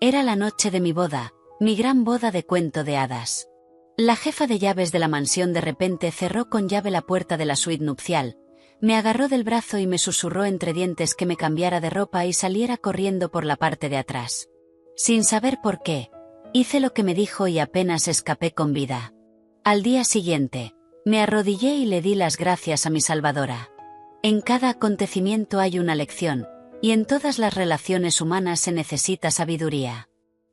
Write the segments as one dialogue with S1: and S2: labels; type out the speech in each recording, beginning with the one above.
S1: Era la noche de mi boda, mi gran boda de cuento de hadas. La jefa de llaves de la mansión de repente cerró con llave la puerta de la suite nupcial, me agarró del brazo y me susurró entre dientes que me cambiara de ropa y saliera corriendo por la parte de atrás. Sin saber por qué, hice lo que me dijo y apenas escapé con vida. Al día siguiente, me arrodillé y le di las gracias a mi salvadora. En cada acontecimiento hay una lección, y en todas las relaciones humanas se necesita sabiduría.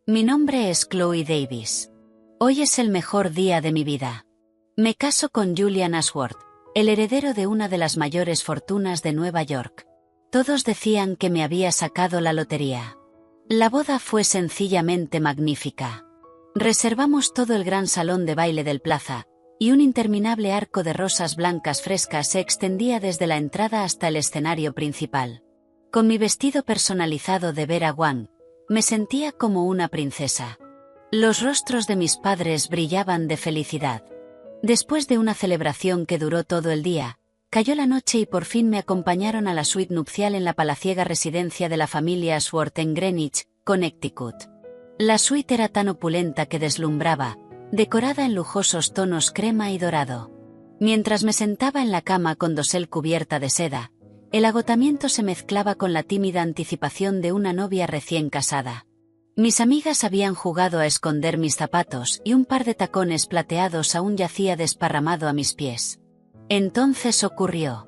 S1: Mi nombre es Chloe Davis. Hoy es el mejor día de mi vida. Me caso con Julian Ashworth, el heredero de una de las mayores fortunas de Nueva York. Todos decían que me había sacado la lotería. La boda fue sencillamente magnífica. Reservamos todo el gran salón de baile del Plaza, y un interminable arco de rosas blancas frescas se extendía desde la entrada hasta el escenario principal. Con mi vestido personalizado de Vera Wang, me sentía como una princesa. Los rostros de mis padres brillaban de felicidad. Después de una celebración que duró todo el día, cayó la noche y por fin me acompañaron a la suite nupcial en la palaciega residencia de la familia Ashworth en Greenwich, Connecticut. La suite era tan opulenta que deslumbraba, decorada en lujosos tonos crema y dorado. Mientras me sentaba en la cama con dosel cubierta de seda, el agotamiento se mezclaba con la tímida anticipación de una novia recién casada. Mis amigas habían jugado a esconder mis zapatos y un par de tacones plateados aún yacía desparramado a mis pies. Entonces ocurrió.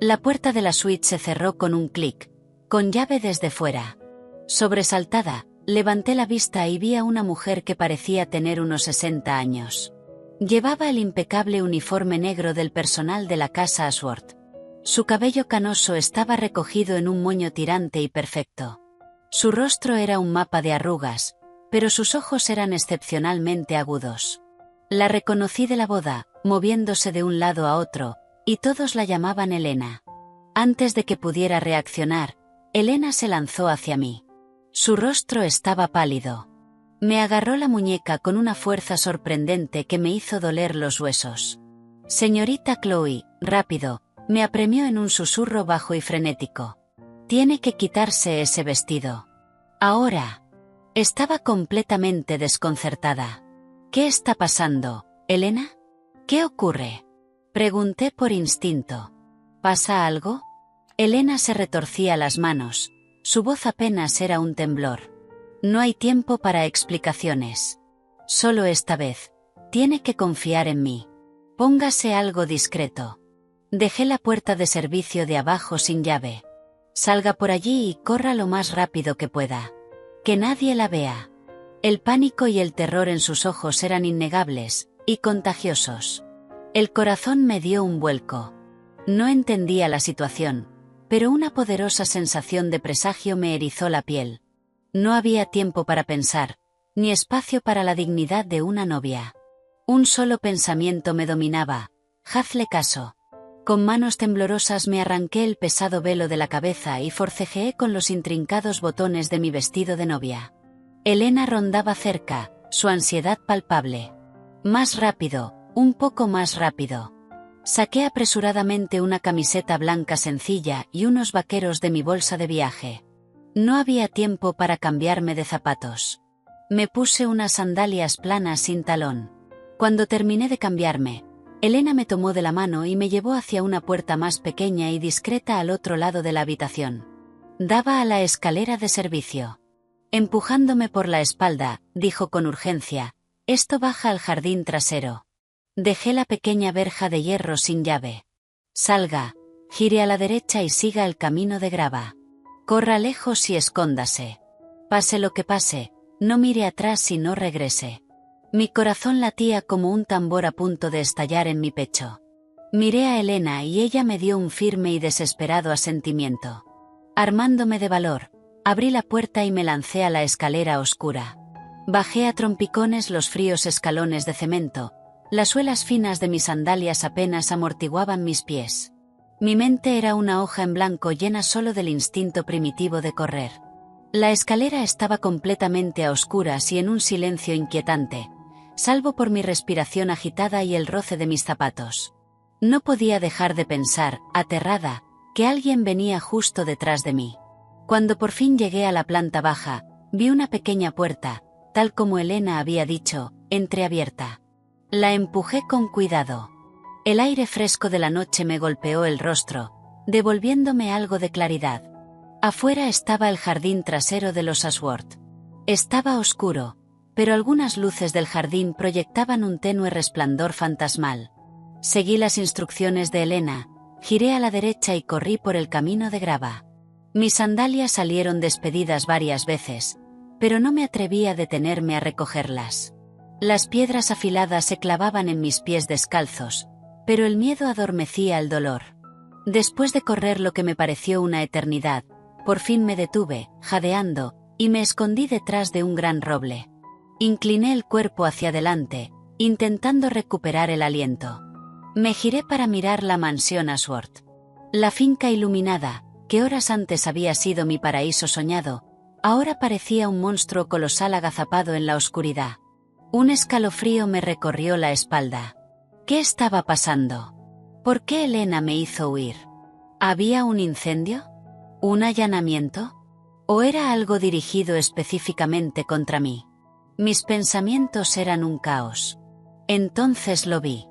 S1: La puerta de la suite se cerró con un clic, con llave desde fuera. Sobresaltada, levanté la vista y vi a una mujer que parecía tener unos 60 años. Llevaba el impecable uniforme negro del personal de la casa Ashworth. Su cabello canoso estaba recogido en un moño tirante y perfecto. Su rostro era un mapa de arrugas, pero sus ojos eran excepcionalmente agudos. La reconocí de la boda, moviéndose de un lado a otro, y todos la llamaban Elena. Antes de que pudiera reaccionar, Elena se lanzó hacia mí. Su rostro estaba pálido. Me agarró la muñeca con una fuerza sorprendente que me hizo doler los huesos. Señorita Chloe, rápido, me apremió en un susurro bajo y frenético. Tiene que quitarse ese vestido. Ahora. Estaba completamente desconcertada. ¿Qué está pasando, Elena? ¿Qué ocurre? Pregunté por instinto. ¿Pasa algo? Elena se retorcía las manos. Su voz apenas era un temblor. No hay tiempo para explicaciones. Solo esta vez. Tiene que confiar en mí. Póngase algo discreto. Dejé la puerta de servicio de abajo sin llave. Salga por allí y corra lo más rápido que pueda. Que nadie la vea. El pánico y el terror en sus ojos eran innegables, y contagiosos. El corazón me dio un vuelco. No entendía la situación, pero una poderosa sensación de presagio me erizó la piel. No había tiempo para pensar, ni espacio para la dignidad de una novia. Un solo pensamiento me dominaba: hazle caso. Con manos temblorosas me arranqué el pesado velo de la cabeza y forcejeé con los intrincados botones de mi vestido de novia. Elena rondaba cerca, su ansiedad palpable. Más rápido, un poco más rápido. Saqué apresuradamente una camiseta blanca sencilla y unos vaqueros de mi bolsa de viaje. No había tiempo para cambiarme de zapatos. Me puse unas sandalias planas sin talón. Cuando terminé de cambiarme, Elena me tomó de la mano y me llevó hacia una puerta más pequeña y discreta al otro lado de la habitación. Daba a la escalera de servicio. Empujándome por la espalda, dijo con urgencia: esto baja al jardín trasero. Dejé la pequeña verja de hierro sin llave. Salga, gire a la derecha y siga el camino de grava. Corra lejos y escóndase. Pase lo que pase, no mire atrás y no regrese. Mi corazón latía como un tambor a punto de estallar en mi pecho. Miré a Elena y ella me dio un firme y desesperado asentimiento. Armándome de valor, abrí la puerta y me lancé a la escalera oscura. Bajé a trompicones los fríos escalones de cemento, las suelas finas de mis sandalias apenas amortiguaban mis pies. Mi mente era una hoja en blanco llena solo del instinto primitivo de correr. La escalera estaba completamente a oscuras y en un silencio inquietante, salvo por mi respiración agitada y el roce de mis zapatos. No podía dejar de pensar, aterrada, que alguien venía justo detrás de mí. Cuando por fin llegué a la planta baja, Vi una pequeña puerta, tal como Elena había dicho, entreabierta. La empujé con cuidado. El aire fresco de la noche me golpeó el rostro, devolviéndome algo de claridad. Afuera estaba el jardín trasero de los Ashworth. Estaba oscuro, pero algunas luces del jardín proyectaban un tenue resplandor fantasmal. Seguí las instrucciones de Elena, giré a la derecha y corrí por el camino de grava. Mis sandalias salieron despedidas varias veces, pero no me atreví a detenerme a recogerlas. Las piedras afiladas se clavaban en mis pies descalzos, pero el miedo adormecía el dolor. Después de correr lo que me pareció una eternidad, por fin me detuve, jadeando, y me escondí detrás de un gran roble. Incliné el cuerpo hacia adelante, intentando recuperar el aliento. Me giré para mirar la mansión Ashworth. La finca iluminada, que horas antes había sido mi paraíso soñado, ahora parecía un monstruo colosal agazapado en la oscuridad. Un escalofrío me recorrió la espalda. ¿Qué estaba pasando? ¿Por qué Elena me hizo huir? ¿Había un incendio? ¿Un allanamiento? ¿O era algo dirigido específicamente contra mí? Mis pensamientos eran un caos. Entonces lo vi.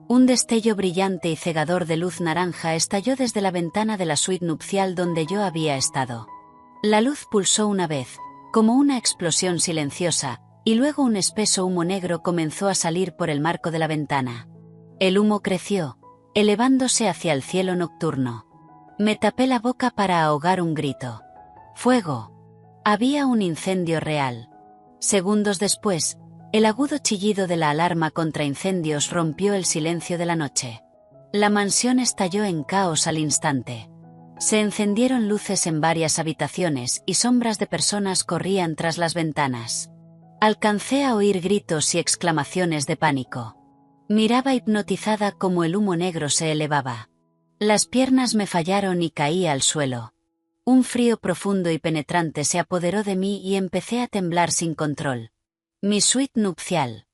S1: Un destello brillante y cegador de luz naranja estalló desde la ventana de la suite nupcial donde yo había estado. La luz pulsó una vez, como una explosión silenciosa, y luego un espeso humo negro comenzó a salir por el marco de la ventana. El humo creció, elevándose hacia el cielo nocturno. Me tapé la boca para ahogar un grito. ¡Fuego! Había un incendio real. Segundos después, el agudo chillido de la alarma contra incendios rompió el silencio de la noche. La mansión estalló en caos al instante. Se encendieron luces en varias habitaciones y sombras de personas corrían tras las ventanas. Alcancé a oír gritos y exclamaciones de pánico. Miraba hipnotizada como el humo negro se elevaba. Las piernas me fallaron y caí al suelo. Un frío profundo y penetrante se apoderó de mí y empecé a temblar sin control. Mi suite nupcial.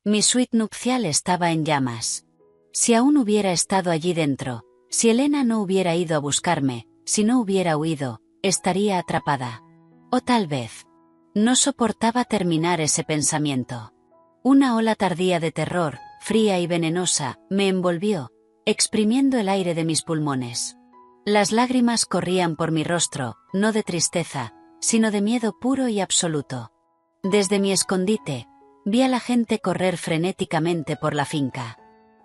S1: Mi suite nupcial estaba en llamas. Si aún hubiera estado allí dentro, si Elena no hubiera ido a buscarme, si no hubiera huido, estaría atrapada. O tal vez. No soportaba terminar ese pensamiento. Una ola tardía de terror, fría y venenosa, me envolvió, exprimiendo el aire de mis pulmones. Las lágrimas corrían por mi rostro, no de tristeza, sino de miedo puro y absoluto. Desde mi escondite, vi a la gente correr frenéticamente por la finca.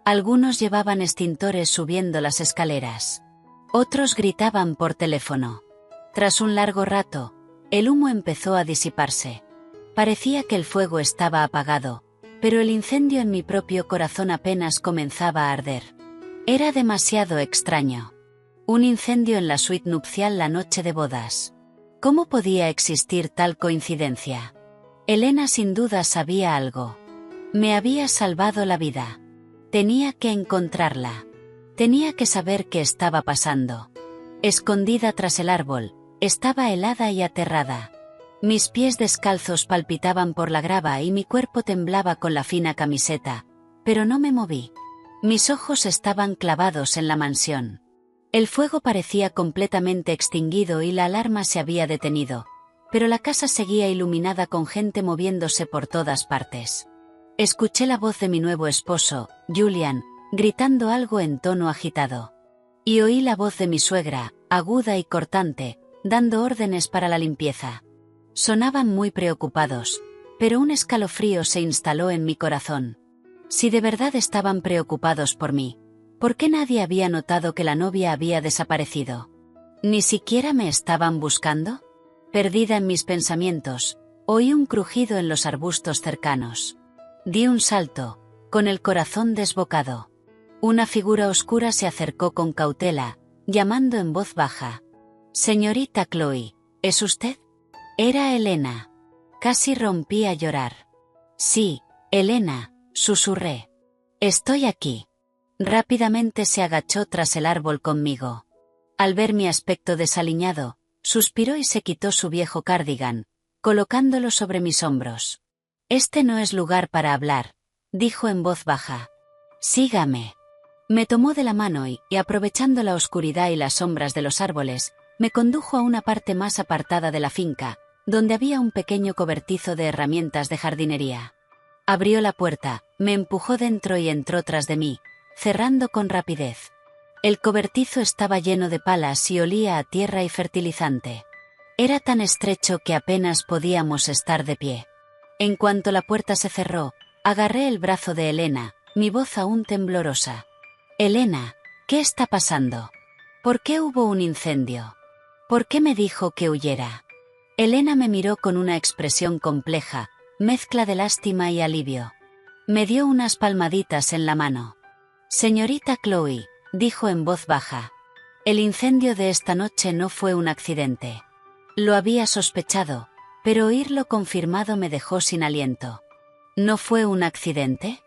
S1: Algunos llevaban extintores subiendo las escaleras. Otros gritaban por teléfono. Tras un largo rato, el humo empezó a disiparse. Parecía que el fuego estaba apagado, pero el incendio en mi propio corazón apenas comenzaba a arder. Era demasiado extraño. Un incendio en la suite nupcial la noche de bodas. ¿Cómo podía existir tal coincidencia? Elena sin duda sabía algo. Me había salvado la vida. Tenía que encontrarla. Tenía que saber qué estaba pasando. Escondida tras el árbol, estaba helada y aterrada. Mis pies descalzos palpitaban por la grava y mi cuerpo temblaba con la fina camiseta, pero no me moví. Mis ojos estaban clavados en la mansión. El fuego parecía completamente extinguido y la alarma se había detenido, pero la casa seguía iluminada con gente moviéndose por todas partes. Escuché la voz de mi nuevo esposo, Julian, gritando algo en tono agitado. Y oí la voz de mi suegra, aguda y cortante, dando órdenes para la limpieza. Sonaban muy preocupados, pero un escalofrío se instaló en mi corazón. Si de verdad estaban preocupados por mí, ¿por qué nadie había notado que la novia había desaparecido? ¿Ni siquiera me estaban buscando? Perdida en mis pensamientos, oí un crujido en los arbustos cercanos. Di un salto, con el corazón desbocado. Una figura oscura se acercó con cautela, llamando en voz baja. «Señorita Chloe, ¿es usted?» Era Elena. Casi rompí a llorar. «Sí, Elena», susurré. «Estoy aquí». Rápidamente se agachó tras el árbol conmigo. Al ver mi aspecto desaliñado, suspiró y se quitó su viejo cardigan, colocándolo sobre mis hombros. «Este no es lugar para hablar», dijo en voz baja. «Sígame». Me tomó de la mano y, aprovechando la oscuridad y las sombras de los árboles, me condujo a una parte más apartada de la finca, donde había un pequeño cobertizo de herramientas de jardinería. Abrió la puerta, me empujó dentro y entró tras de mí, cerrando con rapidez. El cobertizo estaba lleno de palas y olía a tierra y fertilizante. Era tan estrecho que apenas podíamos estar de pie. En cuanto la puerta se cerró, agarré el brazo de Elena, mi voz aún temblorosa. «Elena, ¿qué está pasando? ¿Por qué hubo un incendio? ¿Por qué me dijo que huyera?» Elena me miró con una expresión compleja, mezcla de lástima y alivio. Me dio unas palmaditas en la mano. «Señorita Chloe», dijo en voz baja. «El incendio de esta noche no fue un accidente. Lo había sospechado, pero oírlo confirmado me dejó sin aliento». «¿No fue un accidente?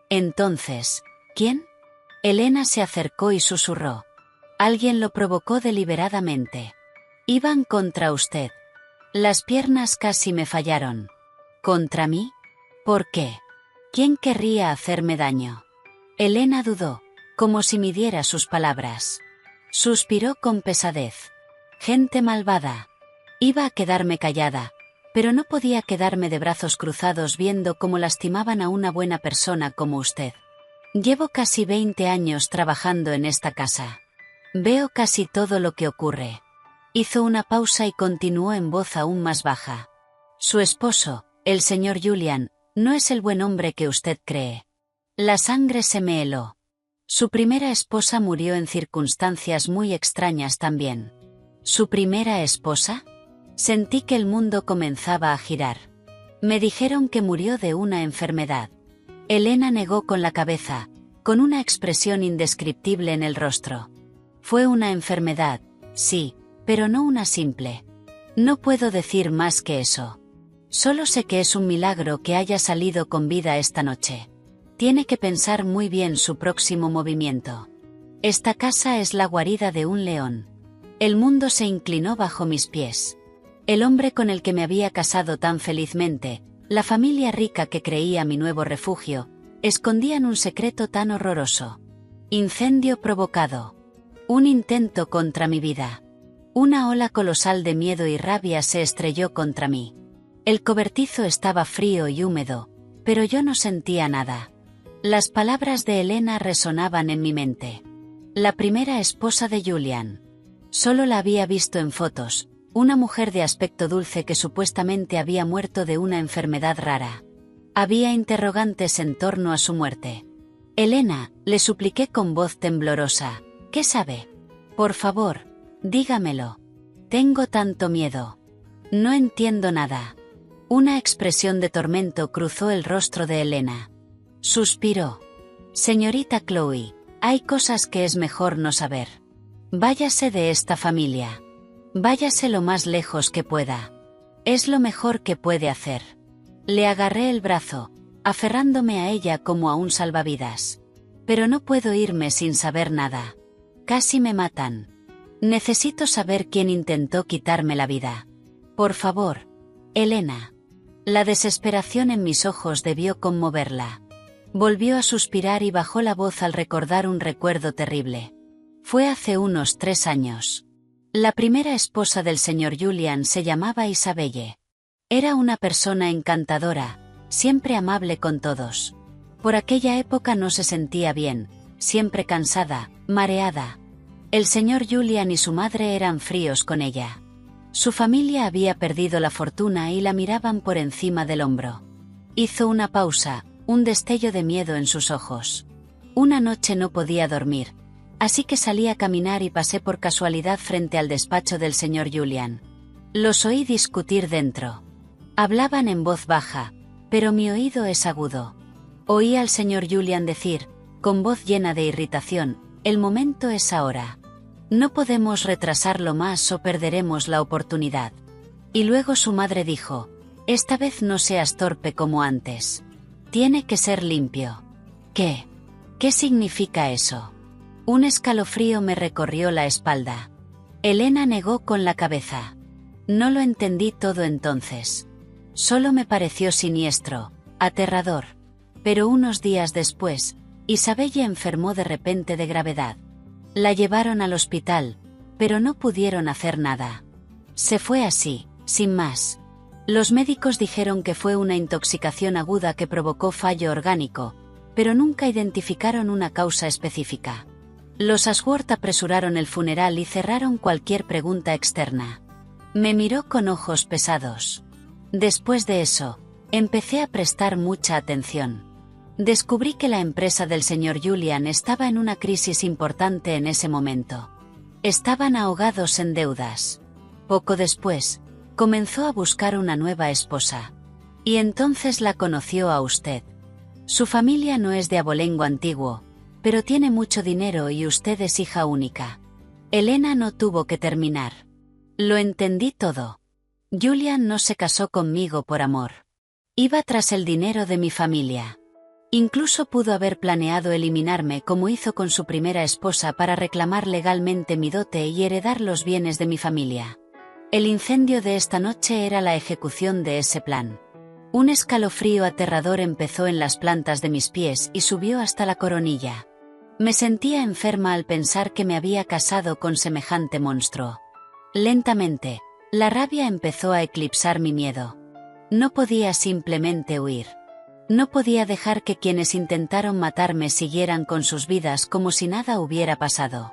S1: Entonces, ¿quién?» Elena se acercó y susurró. «Alguien lo provocó deliberadamente. Iban contra usted. Las piernas casi me fallaron». «¿Contra mí? ¿Por qué? ¿Quién querría hacerme daño?» Elena dudó, como si midiera sus palabras. Suspiró con pesadez. «Gente malvada». Iba a quedarme callada, pero no podía quedarme de brazos cruzados viendo cómo lastimaban a una buena persona como usted. Llevo casi 20 años trabajando en esta casa. Veo casi todo lo que ocurre. Hizo una pausa y continuó en voz aún más baja. Su esposo, el señor Julian, no es el buen hombre que usted cree. La sangre se me heló. Su primera esposa murió en circunstancias muy extrañas también. ¿Su primera esposa? Sentí que el mundo comenzaba a girar. Me dijeron que murió de una enfermedad. Elena negó con la cabeza, con una expresión indescriptible en el rostro. Fue una enfermedad, sí, pero no una simple. No puedo decir más que eso. Solo sé que es un milagro que haya salido con vida esta noche. Tiene que pensar muy bien su próximo movimiento. Esta casa es la guarida de un león. El mundo se inclinó bajo mis pies. El hombre con el que me había casado tan felizmente, la familia rica que creía mi nuevo refugio, escondían un secreto tan horroroso. Incendio provocado. Un intento contra mi vida. Una ola colosal de miedo y rabia se estrelló contra mí. El cobertizo estaba frío y húmedo, pero yo no sentía nada. Las palabras de Elena resonaban en mi mente. La primera esposa de Julian. Solo la había visto en fotos, una mujer de aspecto dulce que supuestamente había muerto de una enfermedad rara. Había interrogantes en torno a su muerte. Elena, le supliqué con voz temblorosa, ¿qué sabe? Por favor, dígamelo. Tengo tanto miedo. No entiendo nada. Una expresión de tormento cruzó el rostro de Elena. Suspiró. Señorita Chloe, hay cosas que es mejor no saber. Váyase de esta familia. Váyase lo más lejos que pueda. Es lo mejor que puede hacer. Le agarré el brazo, aferrándome a ella como a un salvavidas. Pero no puedo irme sin saber nada. Casi me matan. Necesito saber quién intentó quitarme la vida. Por favor, Elena. La desesperación en mis ojos debió conmoverla. Volvió a suspirar y bajó la voz al recordar un recuerdo terrible. Fue hace unos 3 años. La primera esposa del señor Julian se llamaba Isabelle. Era una persona encantadora, siempre amable con todos. Por aquella época no se sentía bien, siempre cansada, mareada. El señor Julian y su madre eran fríos con ella. Su familia había perdido la fortuna y la miraban por encima del hombro. Hizo una pausa, un destello de miedo en sus ojos. Una noche no podía dormir, así que salí a caminar y pasé por casualidad frente al despacho del señor Julian. Los oí discutir dentro. Hablaban en voz baja, pero mi oído es agudo. Oí al señor Julian decir, con voz llena de irritación, «El momento es ahora. No podemos retrasarlo más o perderemos la oportunidad». Y luego su madre dijo, «Esta vez no seas torpe como antes. Tiene que ser limpio». «¿Qué? ¿Qué significa eso?» Un escalofrío me recorrió la espalda. Elena negó con la cabeza. No lo entendí todo entonces. Solo me pareció siniestro, aterrador. Pero unos días después, Isabelle enfermó de repente de gravedad. La llevaron al hospital, pero no pudieron hacer nada. Se fue así, sin más, Los médicos dijeron que fue una intoxicación aguda que provocó fallo orgánico, pero nunca identificaron una causa específica. Los Ashworth apresuraron el funeral y cerraron cualquier pregunta externa. Me miró con ojos pesados. Después de eso, empecé a prestar mucha atención. Descubrí que la empresa del señor Julian estaba en una crisis importante en ese momento. Estaban ahogados en deudas. Poco después, comenzó a buscar una nueva esposa. Y entonces la conoció a usted. Su familia no es de abolengo antiguo, pero tiene mucho dinero y usted es hija única. Elena no tuvo que terminar. Lo entendí todo. Julian no se casó conmigo por amor. Iba tras el dinero de mi familia. Incluso pudo haber planeado eliminarme como hizo con su primera esposa para reclamar legalmente mi dote y heredar los bienes de mi familia. El incendio de esta noche era la ejecución de ese plan. Un escalofrío aterrador empezó en las plantas de mis pies y subió hasta la coronilla. Me sentía enferma al pensar que me había casado con semejante monstruo. Lentamente, la rabia empezó a eclipsar mi miedo. No podía simplemente huir. No podía dejar que quienes intentaron matarme siguieran con sus vidas como si nada hubiera pasado.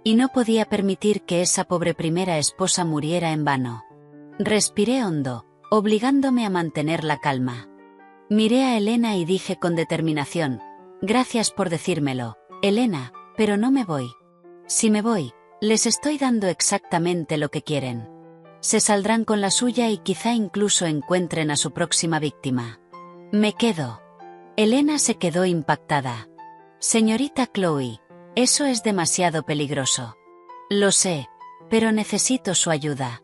S1: Y no podía permitir que esa pobre primera esposa muriera en vano. Respiré hondo, obligándome a mantener la calma. Miré a Elena y dije con determinación: gracias por decírmelo, Elena, pero no me voy. Si me voy, les estoy dando exactamente lo que quieren. Se saldrán con la suya y quizá incluso encuentren a su próxima víctima. Me quedo. Elena se quedó impactada. Señorita Chloe, eso es demasiado peligroso. Lo sé, pero necesito su ayuda.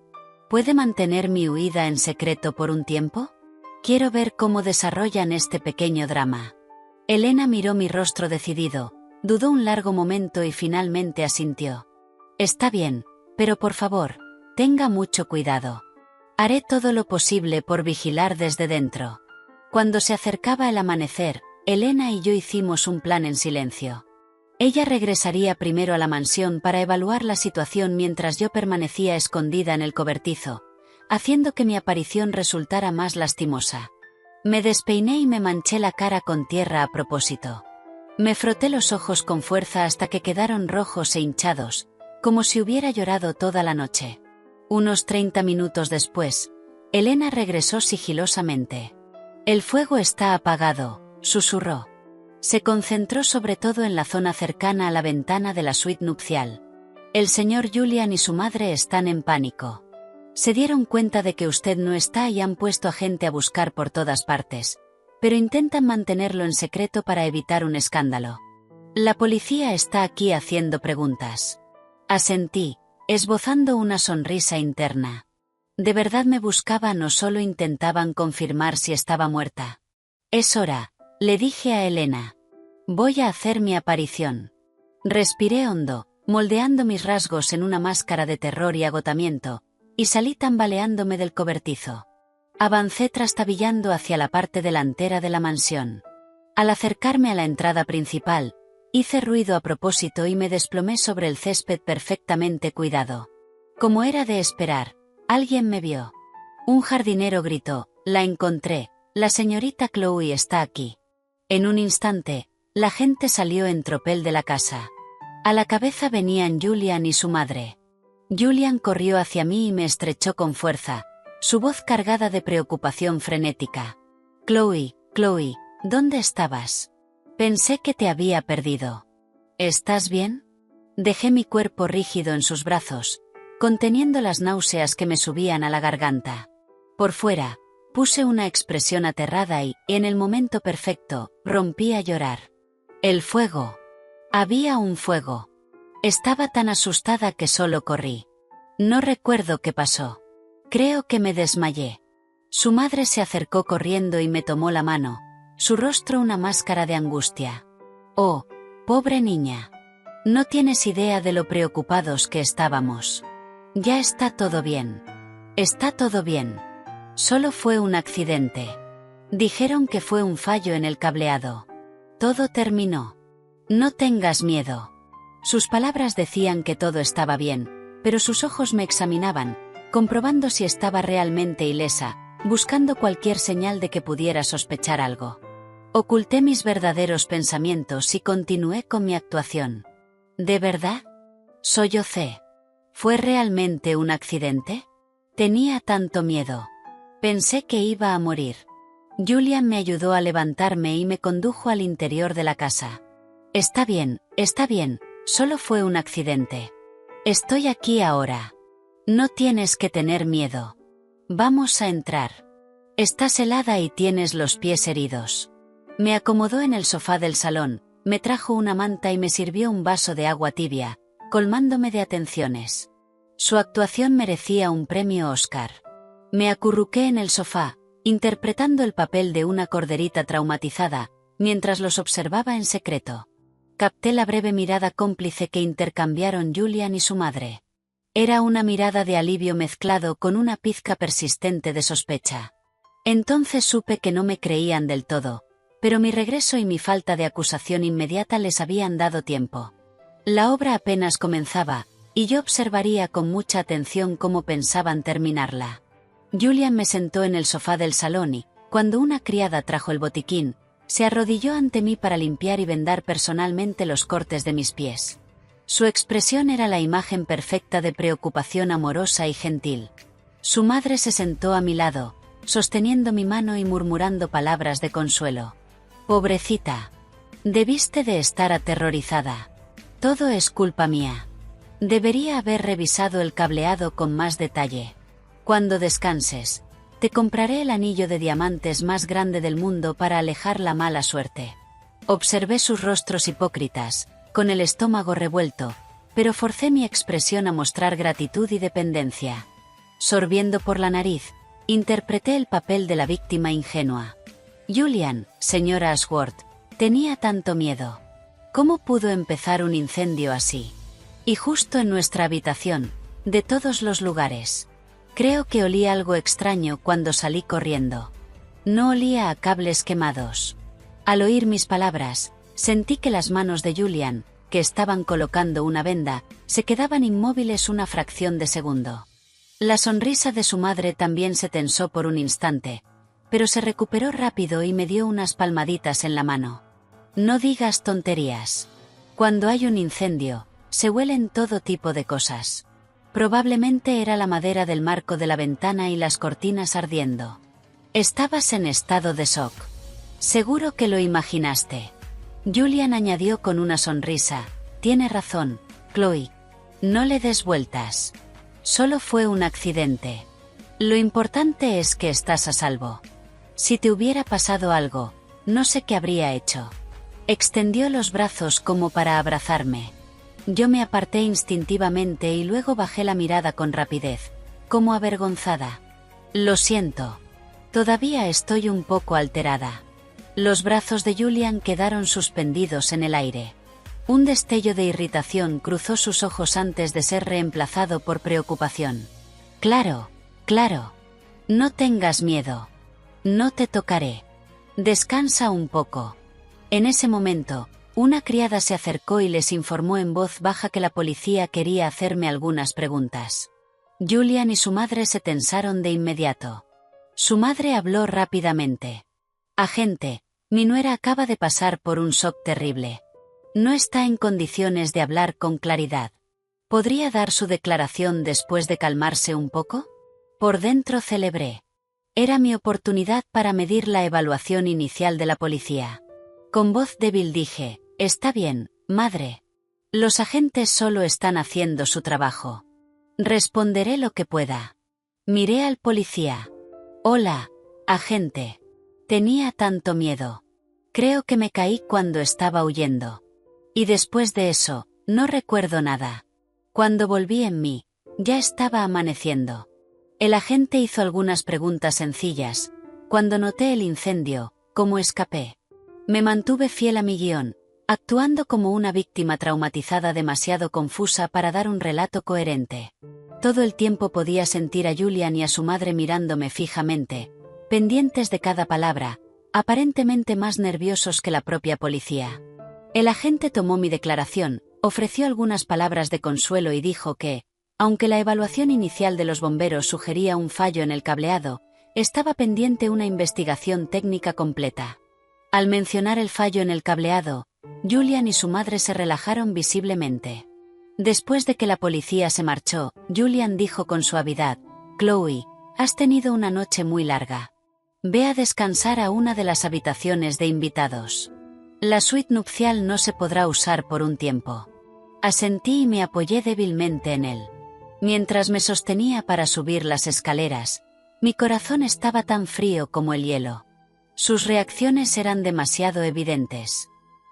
S1: ¿Puede mantener mi huida en secreto por un tiempo? Quiero ver cómo desarrollan este pequeño drama. Elena miró mi rostro decidido, dudó un largo momento y finalmente asintió. Está bien, pero por favor, tenga mucho cuidado. Haré todo lo posible por vigilar desde dentro. Cuando se acercaba el amanecer, Elena y yo hicimos un plan en silencio. Ella regresaría primero a la mansión para evaluar la situación mientras yo permanecía escondida en el cobertizo, haciendo que mi aparición resultara más lastimosa. Me despeiné y me manché la cara con tierra a propósito. Me froté los ojos con fuerza hasta que quedaron rojos e hinchados, como si hubiera llorado toda la noche. Unos 30 minutos después, Elena regresó sigilosamente. El fuego está apagado, susurró. Se concentró sobre todo en la zona cercana a la ventana de la suite nupcial. El señor Julian y su madre están en pánico. Se dieron cuenta de que usted no está y han puesto a gente a buscar por todas partes, pero intentan mantenerlo en secreto para evitar un escándalo. La policía está aquí haciendo preguntas. Asentí, esbozando una sonrisa interna. ¿De verdad me buscaban o solo intentaban confirmar si estaba muerta? Es hora, le dije a Elena. Voy a hacer mi aparición. Respiré hondo, moldeando mis rasgos en una máscara de terror y agotamiento, y salí tambaleándome del cobertizo. Avancé trastabillando hacia la parte delantera de la mansión. Al acercarme a la entrada principal, hice ruido a propósito y me desplomé sobre el césped perfectamente cuidado. Como era de esperar, alguien me vio. Un jardinero gritó: «La encontré, la señorita Chloe está aquí». En un instante, la gente salió en tropel de la casa. A la cabeza venían Julian y su madre. Julian corrió hacia mí y me estrechó con fuerza, su voz cargada de preocupación frenética. «Chloe, Chloe, ¿dónde estabas? Pensé que te había perdido. ¿Estás bien?» Dejé mi cuerpo rígido en sus brazos, conteniendo las náuseas que me subían a la garganta. Por fuera, puse una expresión aterrada y, en el momento perfecto, rompí a llorar. El fuego. Había un fuego. Estaba tan asustada que solo corrí. No recuerdo qué pasó. Creo que me desmayé. Su madre se acercó corriendo y me tomó la mano, su rostro una máscara de angustia. «Oh, pobre niña. No tienes idea de lo preocupados que estábamos. Ya está todo bien. Está todo bien. Solo fue un accidente. Dijeron que fue un fallo en el cableado. Todo terminó. No tengas miedo». Sus palabras decían que todo estaba bien, pero sus ojos me examinaban, comprobando si estaba realmente ilesa, buscando cualquier señal de que pudiera sospechar algo. Oculté mis verdaderos pensamientos y continué con mi actuación. ¿De verdad? Sollocé. ¿Fue realmente un accidente? Tenía tanto miedo. Pensé que iba a morir. Julian me ayudó a levantarme y me condujo al interior de la casa. Está bien, solo fue un accidente. Estoy aquí ahora. No tienes que tener miedo. Vamos a entrar. Estás helada y tienes los pies heridos. Me acomodó en el sofá del salón, me trajo una manta y me sirvió un vaso de agua tibia, colmándome de atenciones. Su actuación merecía un premio Oscar. Me acurruqué en el sofá, interpretando el papel de una corderita traumatizada, mientras los observaba en secreto. Capté la breve mirada cómplice que intercambiaron Julian y su madre. Era una mirada de alivio mezclado con una pizca persistente de sospecha. Entonces supe que no me creían del todo, pero mi regreso y mi falta de acusación inmediata les habían dado tiempo. La obra apenas comenzaba, y yo observaría con mucha atención cómo pensaban terminarla. Julian me sentó en el sofá del salón y, cuando una criada trajo el botiquín, se arrodilló ante mí para limpiar y vendar personalmente los cortes de mis pies. Su expresión era la imagen perfecta de preocupación amorosa y gentil. Su madre se sentó a mi lado, sosteniendo mi mano y murmurando palabras de consuelo. Pobrecita. Debiste de estar aterrorizada. Todo es culpa mía. Debería haber revisado el cableado con más detalle. Cuando descanses, te compraré el anillo de diamantes más grande del mundo para alejar la mala suerte. Observé sus rostros hipócritas, con el estómago revuelto, pero forcé mi expresión a mostrar gratitud y dependencia. Sorbiendo por la nariz, interpreté el papel de la víctima ingenua. Julian, señora Ashworth, tenía tanto miedo. ¿Cómo pudo empezar un incendio así? Y justo en nuestra habitación, de todos los lugares. Creo que olí algo extraño cuando salí corriendo. No olía a cables quemados. Al oír mis palabras, sentí que las manos de Julian, que estaban colocando una venda, se quedaban inmóviles una fracción de segundo. La sonrisa de su madre también se tensó por un instante, pero se recuperó rápido y me dio unas palmaditas en la mano. No digas tonterías. Cuando hay un incendio, se huelen todo tipo de cosas. Probablemente era la madera del marco de la ventana y las cortinas ardiendo. Estabas en estado de shock. Seguro que lo imaginaste. Julian añadió con una sonrisa, tiene razón, Chloe. No le des vueltas. Solo fue un accidente. Lo importante es que estás a salvo. Si te hubiera pasado algo, no sé qué habría hecho. Extendió los brazos como para abrazarme. Yo me aparté instintivamente y luego bajé la mirada con rapidez, como avergonzada. Lo siento. Todavía estoy un poco alterada. Los brazos de Julian quedaron suspendidos en el aire. Un destello de irritación cruzó sus ojos antes de ser reemplazado por preocupación. Claro. No tengas miedo. No te tocaré. Descansa un poco. En ese momento, una criada se acercó y les informó en voz baja que la policía quería hacerme algunas preguntas. Julian y su madre se tensaron de inmediato. Su madre habló rápidamente. Agente, mi nuera acaba de pasar por un shock terrible. No está en condiciones de hablar con claridad. ¿Podría dar su declaración después de calmarse un poco? Por dentro celebré. Era mi oportunidad para medir la evaluación inicial de la policía. Con voz débil dije, está bien, madre. Los agentes solo están haciendo su trabajo. Responderé lo que pueda. Miré al policía. Hola, agente. Tenía tanto miedo. Creo que me caí cuando estaba huyendo. Y después de eso, no recuerdo nada. Cuando volví en mí, ya estaba amaneciendo. El agente hizo algunas preguntas sencillas. Cuando noté el incendio, ¿cómo escapé? Me mantuve fiel a mi guión, actuando como una víctima traumatizada demasiado confusa para dar un relato coherente. Todo el tiempo podía sentir a Julian y a su madre mirándome fijamente, pendientes de cada palabra, aparentemente más nerviosos que la propia policía. El agente tomó mi declaración, ofreció algunas palabras de consuelo y dijo que, aunque la evaluación inicial de los bomberos sugería un fallo en el cableado, Estaba pendiente una investigación técnica completa. Al mencionar el fallo en el cableado, Julian y su madre se relajaron visiblemente. Después de que la policía se marchó, Julian dijo con suavidad: «Chloe, has tenido una noche muy larga. Ve a descansar a una de las habitaciones de invitados. La suite nupcial no se podrá usar por un tiempo». Asentí y me apoyé débilmente en él. Mientras me sostenía para subir las escaleras, mi corazón estaba tan frío como el hielo. Sus reacciones eran demasiado evidentes.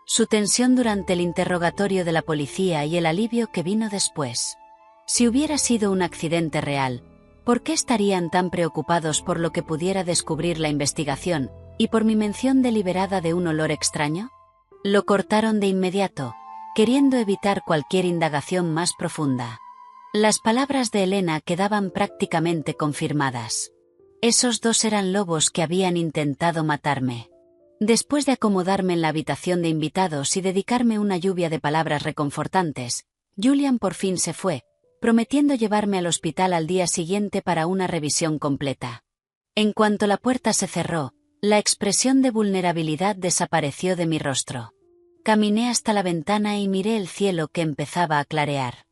S1: Su tensión durante el interrogatorio de la policía y el alivio que vino después. Si hubiera sido un accidente real, ¿por qué estarían tan preocupados por lo que pudiera descubrir la investigación, y por mi mención deliberada de un olor extraño? Lo cortaron de inmediato, queriendo evitar cualquier indagación más profunda. Las palabras de Elena quedaban prácticamente confirmadas. Esos dos eran lobos que habían intentado matarme. Después de acomodarme en la habitación de invitados y dedicarme una lluvia de palabras reconfortantes, Julian por fin se fue, prometiendo llevarme al hospital al día siguiente para una revisión completa. En cuanto la puerta se cerró, la expresión de vulnerabilidad desapareció de mi rostro. Caminé hasta la ventana y miré el cielo que empezaba a clarear.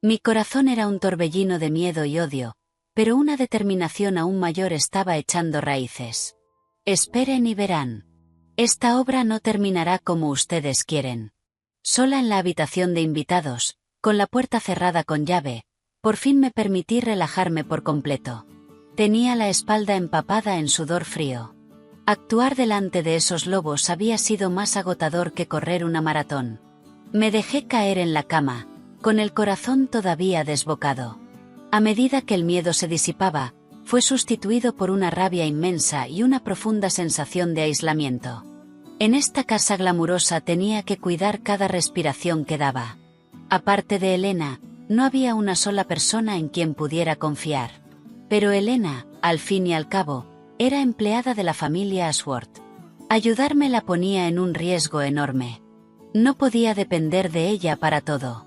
S1: Mi corazón era un torbellino de miedo y odio, pero una determinación aún mayor estaba echando raíces. Esperen y verán. Esta obra no terminará como ustedes quieren. Sola en la habitación de invitados, con la puerta cerrada con llave, por fin me permití relajarme por completo. Tenía la espalda empapada en sudor frío. Actuar delante de esos lobos había sido más agotador que correr una maratón. Me dejé caer en la cama, con el corazón todavía desbocado. A medida que el miedo se disipaba, fue sustituido por una rabia inmensa y una profunda sensación de aislamiento. En esta casa glamurosa tenía que cuidar cada respiración que daba. Aparte de Elena, no había una sola persona en quien pudiera confiar. Pero Elena, al fin y al cabo, era empleada de la familia Ashworth. Ayudarme la ponía en un riesgo enorme. No podía depender de ella para todo.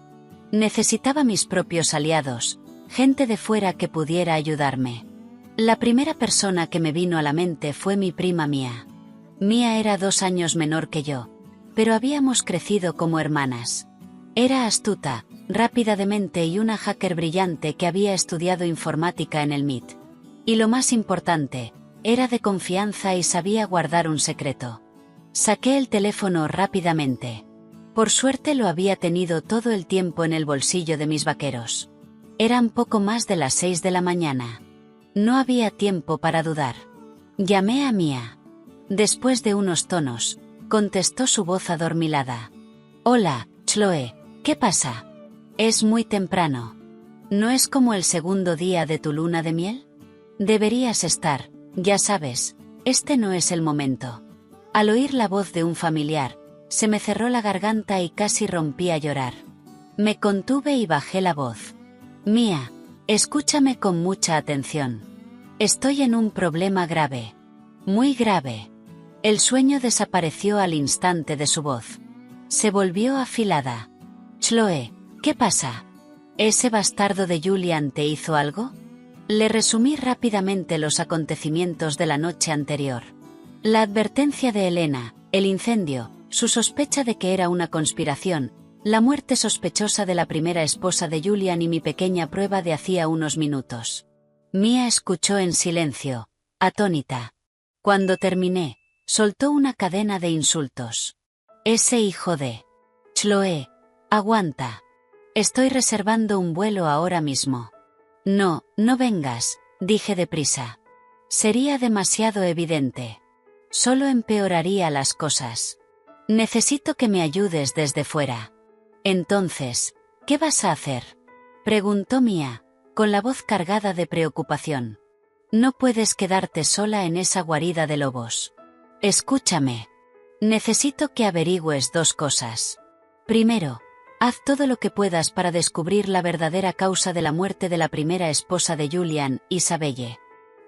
S1: Necesitaba mis propios aliados, gente de fuera que pudiera ayudarme. La primera persona que me vino a la mente fue mi prima Mia. Mia era 2 años menor que yo, pero habíamos crecido como hermanas. Era astuta, rápida de mente y una hacker brillante que había estudiado informática en el MIT. Y lo más importante, era de confianza y sabía guardar un secreto. Saqué el teléfono rápidamente. Por suerte lo había tenido todo el tiempo en el bolsillo de mis vaqueros. Eran poco más de las 6 de la mañana. No había tiempo para dudar. Llamé a Mia. Después de unos tonos, contestó su voz adormilada. «Hola, Chloe, ¿qué pasa? Es muy temprano. ¿No es como el segundo día de tu luna de miel? Deberías estar, ya sabes, este no es el momento». Al oír la voz de un familiar, se me cerró la garganta y casi rompí a llorar. Me contuve y bajé la voz. «Mia, escúchame con mucha atención. Estoy en un problema grave. Muy grave». El sueño desapareció al instante de su voz. Se volvió afilada. «Chloe, ¿qué pasa? ¿Ese bastardo de Julian te hizo algo?». Le resumí rápidamente los acontecimientos de la noche anterior. La advertencia de Elena, el incendio, su sospecha de que era una conspiración, la muerte sospechosa de la primera esposa de Julian y mi pequeña prueba de hacía unos minutos. Mia escuchó en silencio, atónita. Cuando terminé, soltó una cadena de insultos. «Ese hijo de... Chloe, aguanta. Estoy reservando un vuelo ahora mismo». «No, no vengas», dije deprisa. «Sería demasiado evidente. Solo empeoraría las cosas. Necesito que me ayudes desde fuera». «Entonces, ¿qué vas a hacer?», preguntó Mia, con la voz cargada de preocupación. «No puedes quedarte sola en esa guarida de lobos. Escúchame. Necesito que averigües 2 cosas. Primero, haz todo lo que puedas para descubrir la verdadera causa de la muerte de la primera esposa de Julian, Isabelle.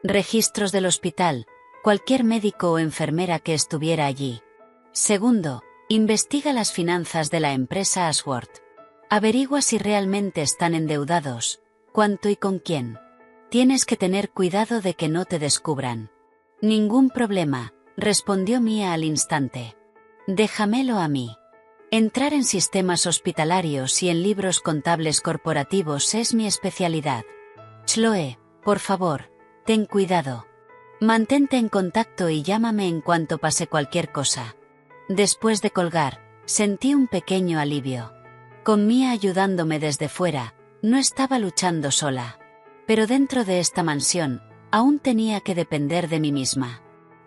S1: Registros del hospital, cualquier médico o enfermera que estuviera allí. Segundo, investiga las finanzas de la empresa Ashworth. Averigua si realmente están endeudados, cuánto y con quién. Tienes que tener cuidado de que no te descubran. Ningún problema, respondió Mia al instante. Déjamelo a mí. Entrar en sistemas hospitalarios y en libros contables corporativos es mi especialidad. Chloe, por favor, ten cuidado. Mantente en contacto y llámame en cuanto pase cualquier cosa. Después de colgar, sentí un pequeño alivio. Con Mia ayudándome desde fuera, no estaba luchando sola. Pero dentro de esta mansión, aún tenía que depender de mí misma.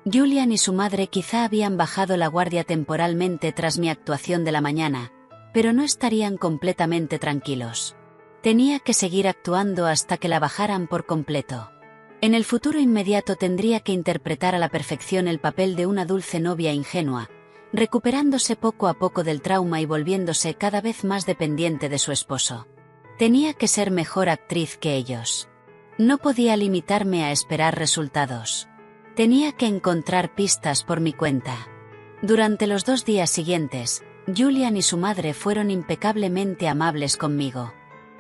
S1: Julian y su madre quizá habían bajado la guardia temporalmente tras mi actuación de la mañana, pero no estarían completamente tranquilos. Tenía que seguir actuando hasta que la bajaran por completo. En el futuro inmediato tendría que interpretar a la perfección el papel de una dulce novia ingenua, recuperándose poco a poco del trauma y volviéndose cada vez más dependiente de su esposo. Tenía que ser mejor actriz que ellos. No podía limitarme a esperar resultados. Tenía que encontrar pistas por mi cuenta. Durante los 2 días siguientes, Julian y su madre fueron impecablemente amables conmigo.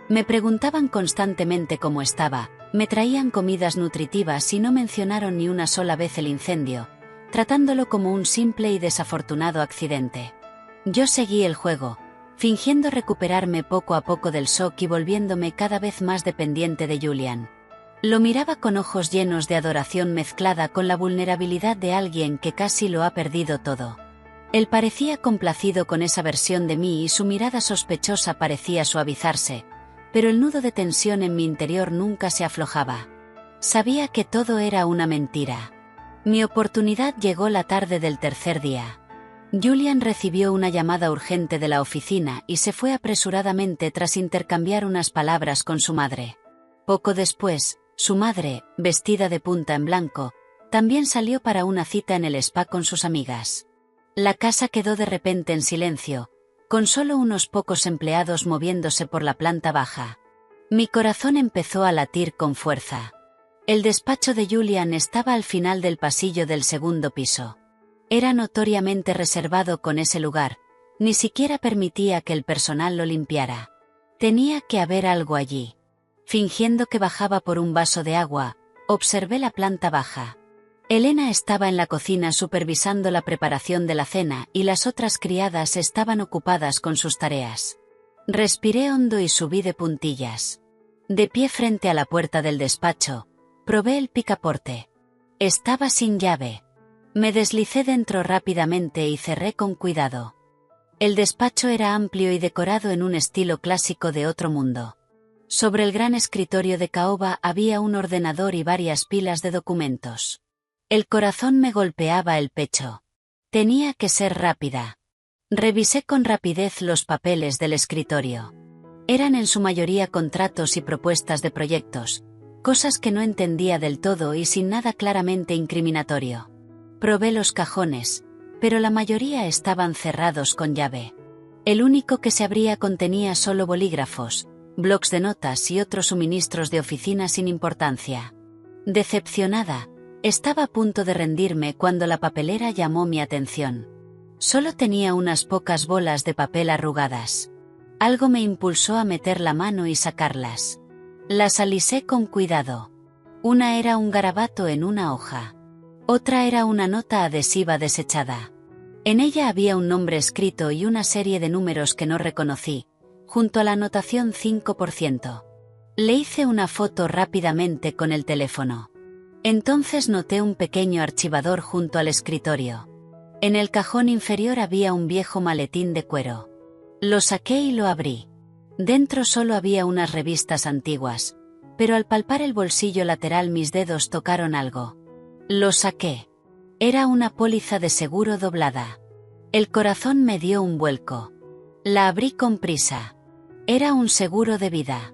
S1: Me preguntaban constantemente cómo estaba, me traían comidas nutritivas y no mencionaron ni una sola vez el incendio, tratándolo como un simple y desafortunado accidente. Yo seguí el juego, fingiendo recuperarme poco a poco del shock y volviéndome cada vez más dependiente de Julian. Lo miraba con ojos llenos de adoración mezclada con la vulnerabilidad de alguien que casi lo ha perdido todo. Él parecía complacido con esa versión de mí y su mirada sospechosa parecía suavizarse, pero el nudo de tensión en mi interior nunca se aflojaba. Sabía que todo era una mentira. Mi oportunidad llegó la tarde del tercer día. Julian recibió una llamada urgente de la oficina y se fue apresuradamente tras intercambiar unas palabras con su madre. Poco después, su madre, vestida de punta en blanco, también salió para una cita en el spa con sus amigas. La casa quedó de repente en silencio, con solo unos pocos empleados moviéndose por la planta baja. Mi corazón empezó a latir con fuerza. El despacho de Julian estaba al final del pasillo del segundo piso. Era notoriamente reservado con ese lugar, ni siquiera permitía que el personal lo limpiara. Tenía que haber algo allí. Fingiendo que bajaba por un vaso de agua, observé la planta baja. Elena estaba en la cocina supervisando la preparación de la cena y las otras criadas estaban ocupadas con sus tareas. Respiré hondo y subí de puntillas. De pie frente a la puerta del despacho, probé el picaporte. Estaba sin llave. Me deslicé dentro rápidamente y cerré con cuidado. El despacho era amplio y decorado en un estilo clásico de otro mundo. Sobre el gran escritorio de caoba había un ordenador y varias pilas de documentos. El corazón me golpeaba el pecho. Tenía que ser rápida. Revisé con rapidez los papeles del escritorio. Eran en su mayoría contratos y propuestas de proyectos, cosas que no entendía del todo y sin nada claramente incriminatorio. Probé los cajones, pero la mayoría estaban cerrados con llave. El único que se abría contenía solo bolígrafos, blocs de notas y otros suministros de oficina sin importancia. Decepcionada, estaba a punto de rendirme cuando la papelera llamó mi atención. Solo tenía unas pocas bolas de papel arrugadas. Algo me impulsó a meter la mano y sacarlas. Las alisé con cuidado. Una era un garabato en una hoja. Otra era una nota adhesiva desechada. En ella había un nombre escrito y una serie de números que no reconocí, junto a la anotación 5%. Le hice una foto rápidamente con el teléfono. Entonces noté un pequeño archivador junto al escritorio. En el cajón inferior había un viejo maletín de cuero. Lo saqué y lo abrí. Dentro solo había unas revistas antiguas, pero al palpar el bolsillo lateral mis dedos tocaron algo. Lo saqué. Era una póliza de seguro doblada. El corazón me dio un vuelco. La abrí con prisa. Era un seguro de vida.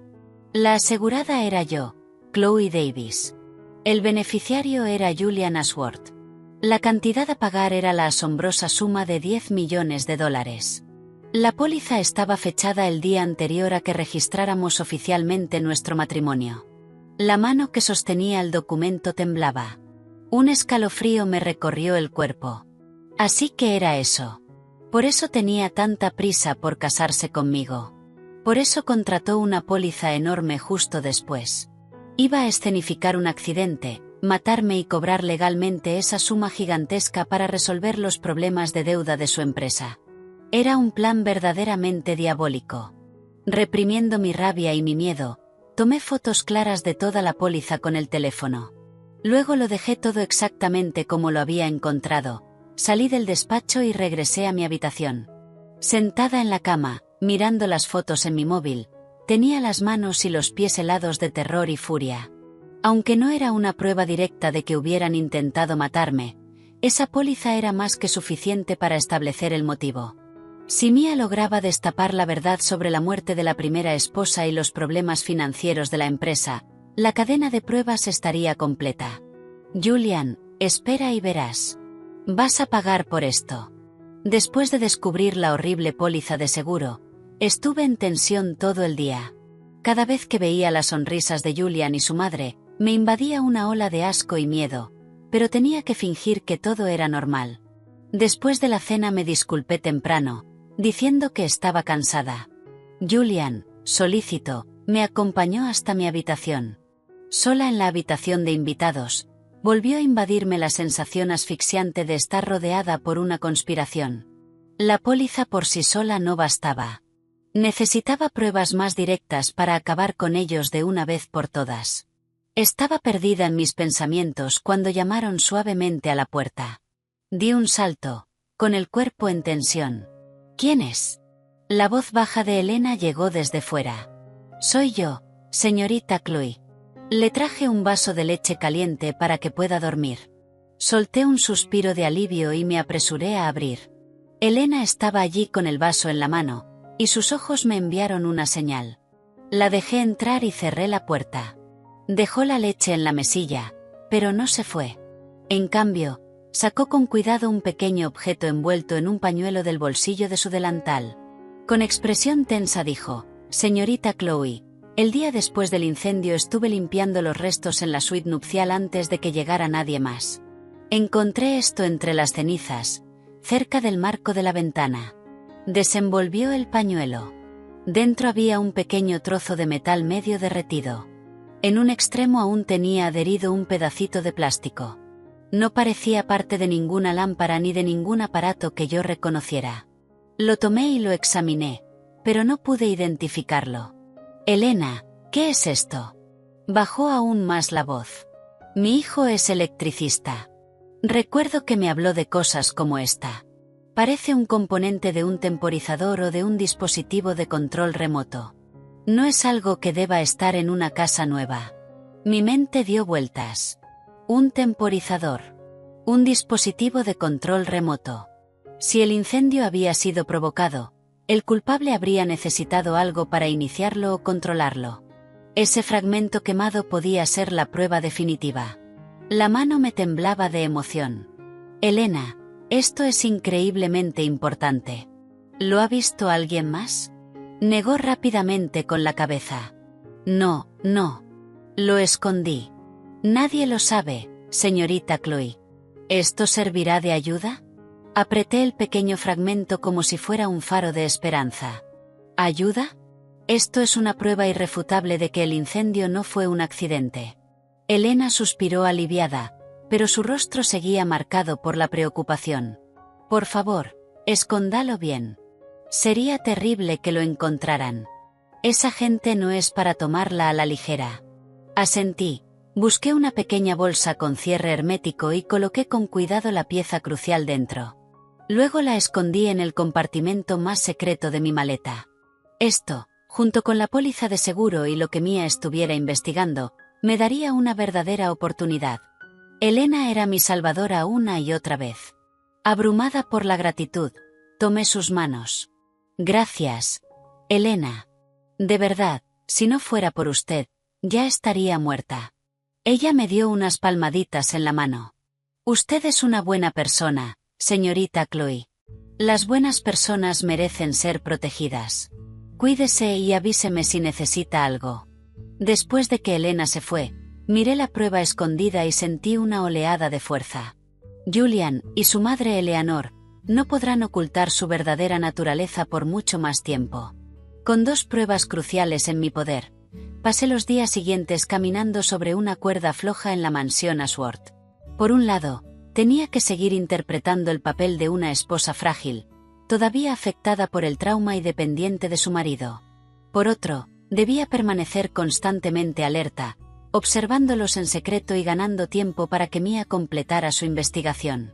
S1: La asegurada era yo, Chloe Davis. El beneficiario era Julian Ashworth. La cantidad a pagar era la asombrosa suma de $10 millones. La póliza estaba fechada el día anterior a que registráramos oficialmente nuestro matrimonio. La mano que sostenía el documento temblaba. Un escalofrío me recorrió el cuerpo. Así que era eso. Por eso tenía tanta prisa por casarse conmigo. Por eso contrató una póliza enorme justo después. Iba a escenificar un accidente, matarme y cobrar legalmente esa suma gigantesca para resolver los problemas de deuda de su empresa. Era un plan verdaderamente diabólico. Reprimiendo mi rabia y mi miedo, tomé fotos claras de toda la póliza con el teléfono. Luego lo dejé todo exactamente como lo había encontrado, salí del despacho y regresé a mi habitación. Sentada en la cama, mirando las fotos en mi móvil, tenía las manos y los pies helados de terror y furia. Aunque no era una prueba directa de que hubieran intentado matarme, esa póliza era más que suficiente para establecer el motivo. Si Mia lograba destapar la verdad sobre la muerte de la primera esposa y los problemas financieros de la empresa, la cadena de pruebas estaría completa. Julian, espera y verás. Vas a pagar por esto. Después de descubrir la horrible póliza de seguro, estuve en tensión todo el día. Cada vez que veía las sonrisas de Julian y su madre, me invadía una ola de asco y miedo, pero tenía que fingir que todo era normal. Después de la cena me disculpé temprano, diciendo que estaba cansada. Julian, solícito, me acompañó hasta mi habitación. Sola en la habitación de invitados, volvió a invadirme la sensación asfixiante de estar rodeada por una conspiración. La póliza por sí sola no bastaba. Necesitaba pruebas más directas para acabar con ellos de una vez por todas. Estaba perdida en mis pensamientos cuando llamaron suavemente a la puerta. Di un salto, con el cuerpo en tensión. ¿Quién es? La voz baja de Elena llegó desde fuera. Soy yo, señorita Chloe. Le traje un vaso de leche caliente para que pueda dormir. Solté un suspiro de alivio y me apresuré a abrir. Elena estaba allí con el vaso en la mano, y sus ojos me enviaron una señal. La dejé entrar y cerré la puerta. Dejó la leche en la mesilla, pero no se fue. En cambio, sacó con cuidado un pequeño objeto envuelto en un pañuelo del bolsillo de su delantal. Con expresión tensa dijo, «Señorita Chloe, el día después del incendio estuve limpiando los restos en la suite nupcial antes de que llegara nadie más. Encontré esto entre las cenizas, cerca del marco de la ventana». Desenvolvió el pañuelo. Dentro había un pequeño trozo de metal medio derretido. En un extremo aún tenía adherido un pedacito de plástico. No parecía parte de ninguna lámpara ni de ningún aparato que yo reconociera. Lo tomé y lo examiné, pero no pude identificarlo. «Elena, ¿qué es esto?». Bajó aún más la voz. «Mi hijo es electricista. Recuerdo que me habló de cosas como esta. Parece un componente de un temporizador o de un dispositivo de control remoto. No es algo que deba estar en una casa nueva». Mi mente dio vueltas. Un temporizador. Un dispositivo de control remoto. Si el incendio había sido provocado, el culpable habría necesitado algo para iniciarlo o controlarlo. Ese fragmento quemado podía ser la prueba definitiva. La mano me temblaba de emoción. «Elena, esto es increíblemente importante. ¿Lo ha visto alguien más?». Negó rápidamente con la cabeza. «No, no. Lo escondí. Nadie lo sabe, señorita Chloe. ¿Esto servirá de ayuda?». Apreté el pequeño fragmento como si fuera un faro de esperanza. ¿Ayuda? Esto es una prueba irrefutable de que el incendio no fue un accidente. Elena suspiró aliviada, pero su rostro seguía marcado por la preocupación. «Por favor, escóndalo bien. Sería terrible que lo encontraran. Esa gente no es para tomarla a la ligera». Asentí. Busqué una pequeña bolsa con cierre hermético y coloqué con cuidado la pieza crucial dentro. Luego la escondí en el compartimento más secreto de mi maleta. Esto, junto con la póliza de seguro y lo que Mia estuviera investigando, me daría una verdadera oportunidad. Elena era mi salvadora una y otra vez. Abrumada por la gratitud, tomé sus manos. «Gracias, Elena. De verdad, si no fuera por usted, ya estaría muerta». Ella me dio unas palmaditas en la mano. «Usted es una buena persona, señorita Chloe. Las buenas personas merecen ser protegidas. Cuídese y avíseme si necesita algo». Después de que Elena se fue, miré la prueba escondida y sentí una oleada de fuerza. Julian y su madre Eleanor no podrán ocultar su verdadera naturaleza por mucho más tiempo. Con dos pruebas cruciales en mi poder, pasé los días siguientes caminando sobre una cuerda floja en la mansión Ashworth. Por un lado, tenía que seguir interpretando el papel de una esposa frágil, todavía afectada por el trauma y dependiente de su marido. Por otro, debía permanecer constantemente alerta, observándolos en secreto y ganando tiempo para que Mia completara su investigación.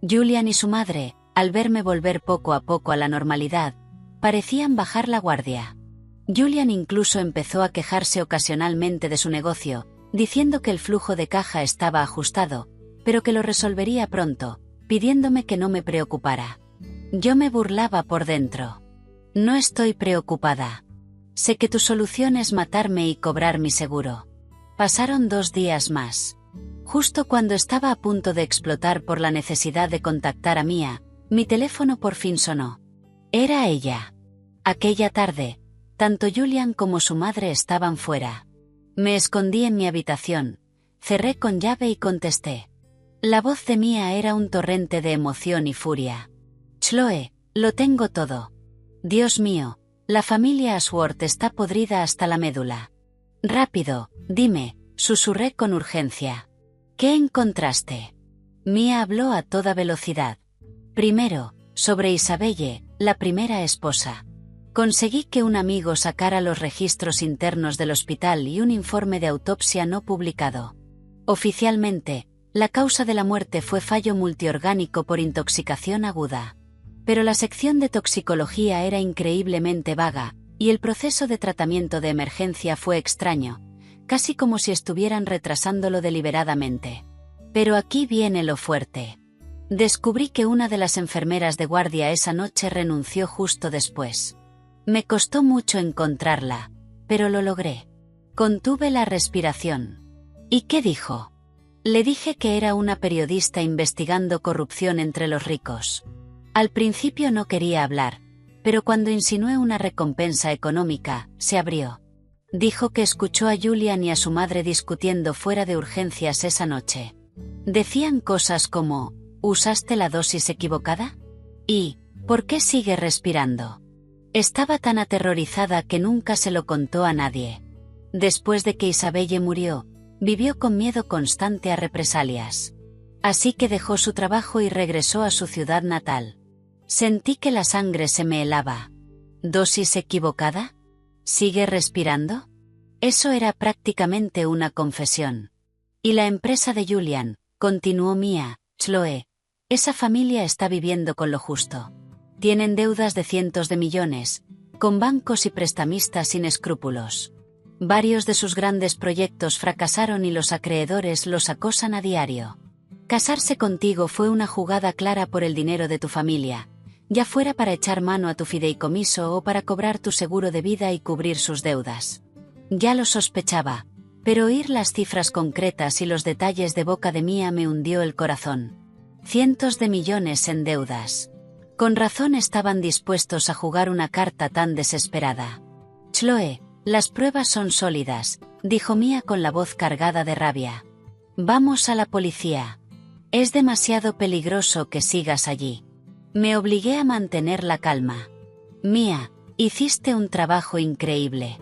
S1: Julian y su madre, al verme volver poco a poco a la normalidad, parecían bajar la guardia. Julian incluso empezó a quejarse ocasionalmente de su negocio, diciendo que el flujo de caja estaba ajustado, pero que lo resolvería pronto, pidiéndome que no me preocupara. Yo me burlaba por dentro. No estoy preocupada. Sé que tu solución es matarme y cobrar mi seguro. Pasaron 2 días más. Justo cuando estaba a punto de explotar por la necesidad de contactar a Mia, mi teléfono por fin sonó. Era ella. Aquella tarde, tanto Julian como su madre estaban fuera. Me escondí en mi habitación, cerré con llave y contesté. La voz de Mia era un torrente de emoción y furia. Chloe, lo tengo todo. Dios mío, la familia Ashworth está podrida hasta la médula. Rápido, dime, susurré con urgencia. ¿Qué encontraste? Mia habló a toda velocidad. Primero, sobre Isabelle, la primera esposa. Conseguí que un amigo sacara los registros internos del hospital y un informe de autopsia no publicado. Oficialmente, la causa de la muerte fue fallo multiorgánico por intoxicación aguda. Pero la sección de toxicología era increíblemente vaga, y el proceso de tratamiento de emergencia fue extraño, casi como si estuvieran retrasándolo deliberadamente. Pero aquí viene lo fuerte. Descubrí que una de las enfermeras de guardia esa noche renunció justo después. Me costó mucho encontrarla, pero lo logré. Contuve la respiración. ¿Y qué dijo? Le dije que era una periodista investigando corrupción entre los ricos. Al principio no quería hablar, pero cuando insinué una recompensa económica, se abrió. Dijo que escuchó a Julian y a su madre discutiendo fuera de urgencias esa noche. Decían cosas como, ¿usaste la dosis equivocada? ¿Y por qué sigue respirando? Estaba tan aterrorizada que nunca se lo contó a nadie. Después de que Isabelle murió, vivió con miedo constante a represalias. Así que dejó su trabajo y regresó a su ciudad natal. Sentí que la sangre se me helaba. ¿Dosis equivocada? ¿Sigue respirando? Eso era prácticamente una confesión. Y la empresa de Julian, continuó Mia, Chloe. Esa familia está viviendo con lo justo. Tienen deudas de cientos de millones, con bancos y prestamistas sin escrúpulos. Varios de sus grandes proyectos fracasaron y los acreedores los acosan a diario. Casarse contigo fue una jugada clara por el dinero de tu familia, ya fuera para echar mano a tu fideicomiso o para cobrar tu seguro de vida y cubrir sus deudas. Ya lo sospechaba, pero oír las cifras concretas y los detalles de boca de Mia me hundió el corazón. Cientos de millones en deudas. Con razón estaban dispuestos a jugar una carta tan desesperada. Chloe, las pruebas son sólidas, dijo Mia con la voz cargada de rabia. Vamos a la policía. Es demasiado peligroso que sigas allí. Me obligué a mantener la calma. Mia, hiciste un trabajo increíble.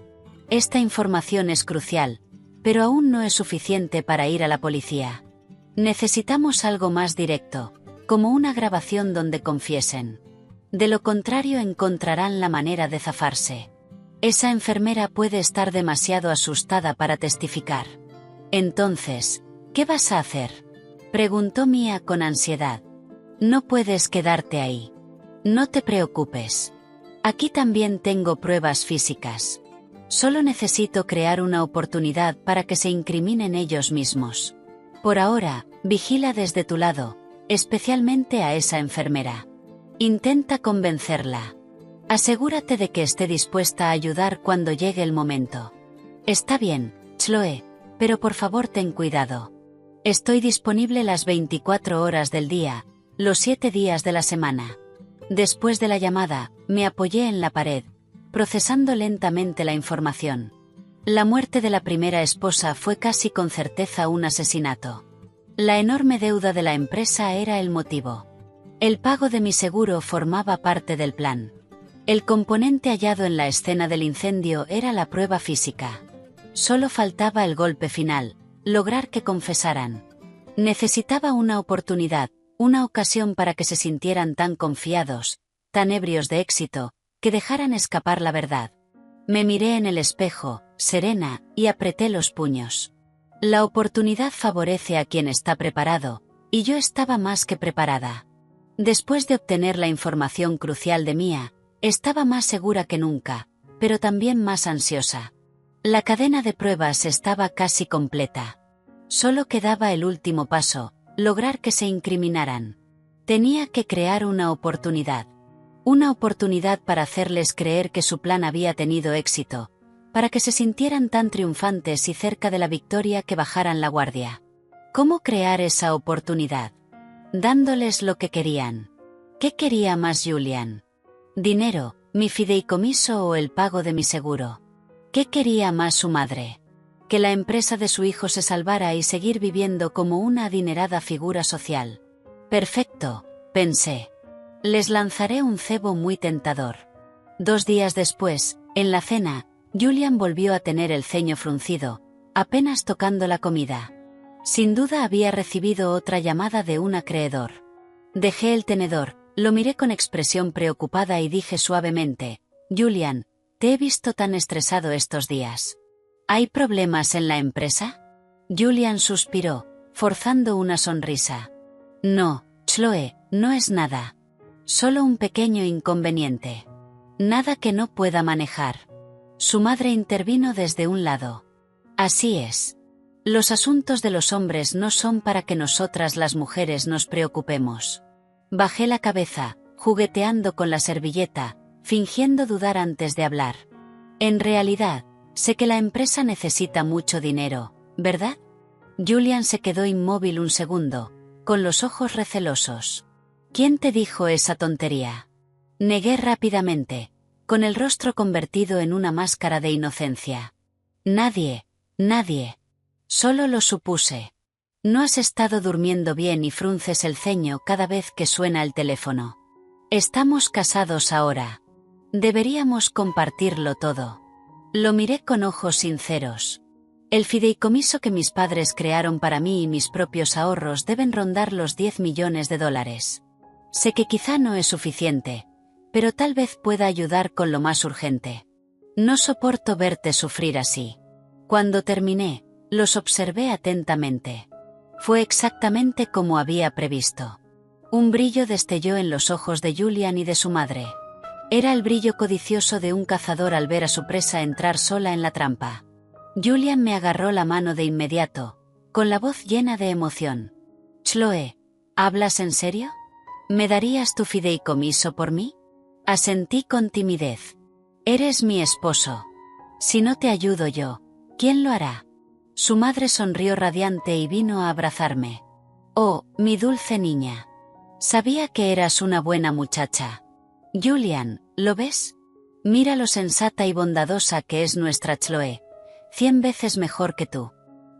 S1: Esta información es crucial, pero aún no es suficiente para ir a la policía. Necesitamos algo más directo, como una grabación donde confiesen. De lo contrario encontrarán la manera de zafarse. Esa enfermera puede estar demasiado asustada para testificar. Entonces, ¿qué vas a hacer? Preguntó Mia con ansiedad. No puedes quedarte ahí. No te preocupes. Aquí también tengo pruebas físicas. Solo necesito crear una oportunidad para que se incriminen ellos mismos. Por ahora, vigila desde tu lado, especialmente a esa enfermera. Intenta convencerla. Asegúrate de que esté dispuesta a ayudar cuando llegue el momento. Está bien, Chloe, pero por favor ten cuidado. Estoy disponible las 24 horas del día, los 7 días de la semana. Después de la llamada, me apoyé en la pared, procesando lentamente la información. La muerte de la primera esposa fue casi con certeza un asesinato. La enorme deuda de la empresa era el motivo. El pago de mi seguro formaba parte del plan. El componente hallado en la escena del incendio era la prueba física. Solo faltaba el golpe final, lograr que confesaran. Necesitaba una oportunidad, una ocasión para que se sintieran tan confiados, tan ebrios de éxito, que dejaran escapar la verdad. Me miré en el espejo, serena, y apreté los puños. La oportunidad favorece a quien está preparado, y yo estaba más que preparada. Después de obtener la información crucial de Mia, estaba más segura que nunca, pero también más ansiosa. La cadena de pruebas estaba casi completa. Solo quedaba el último paso, lograr que se incriminaran. Tenía que crear una oportunidad. Una oportunidad para hacerles creer que su plan había tenido éxito, para que se sintieran tan triunfantes y cerca de la victoria que bajaran la guardia. ¿Cómo crear esa oportunidad? Dándoles lo que querían. ¿Qué quería más Julian? ¿Dinero, mi fideicomiso o el pago de mi seguro? ¿Qué quería más su madre? Que la empresa de su hijo se salvara y seguir viviendo como una adinerada figura social. Perfecto, pensé. Les lanzaré un cebo muy tentador. 2 días después, en la cena, Julian volvió a tener el ceño fruncido, apenas tocando la comida. Sin duda había recibido otra llamada de un acreedor. Dejé el tenedor, lo miré con expresión preocupada y dije suavemente: Julian, te he visto tan estresado estos días. ¿Hay problemas en la empresa? Julian suspiró, forzando una sonrisa. No, Chloe, no es nada. Solo un pequeño inconveniente. Nada que no pueda manejar. Su madre intervino desde un lado. Así es. Los asuntos de los hombres no son para que nosotras las mujeres nos preocupemos. Bajé la cabeza, jugueteando con la servilleta, fingiendo dudar antes de hablar. En realidad, sé que la empresa necesita mucho dinero, ¿verdad? Julian se quedó inmóvil un segundo, con los ojos recelosos. ¿Quién te dijo esa tontería? Negué rápidamente, con el rostro convertido en una máscara de inocencia. Nadie. Solo lo supuse. No has estado durmiendo bien y frunces el ceño cada vez que suena el teléfono. Estamos casados ahora. Deberíamos compartirlo todo. Lo miré con ojos sinceros. El fideicomiso que mis padres crearon para mí y mis propios ahorros deben rondar los $10 millones. Sé que quizá no es suficiente, pero tal vez pueda ayudar con lo más urgente. No soporto verte sufrir así. Cuando terminé, los observé atentamente. Fue exactamente como había previsto. Un brillo destelló en los ojos de Julian y de su madre. Era el brillo codicioso de un cazador al ver a su presa entrar sola en la trampa. Julian me agarró la mano de inmediato, con la voz llena de emoción. Chloe, ¿hablas en serio? ¿Me darías tu fideicomiso por mí? Asentí con timidez. Eres mi esposo. Si no te ayudo yo, ¿quién lo hará? Su madre sonrió radiante y vino a abrazarme. Oh, mi dulce niña. Sabía que eras una buena muchacha. Julian, ¿lo ves? Mira lo sensata y bondadosa que es nuestra Chloe. 100 veces mejor que tú.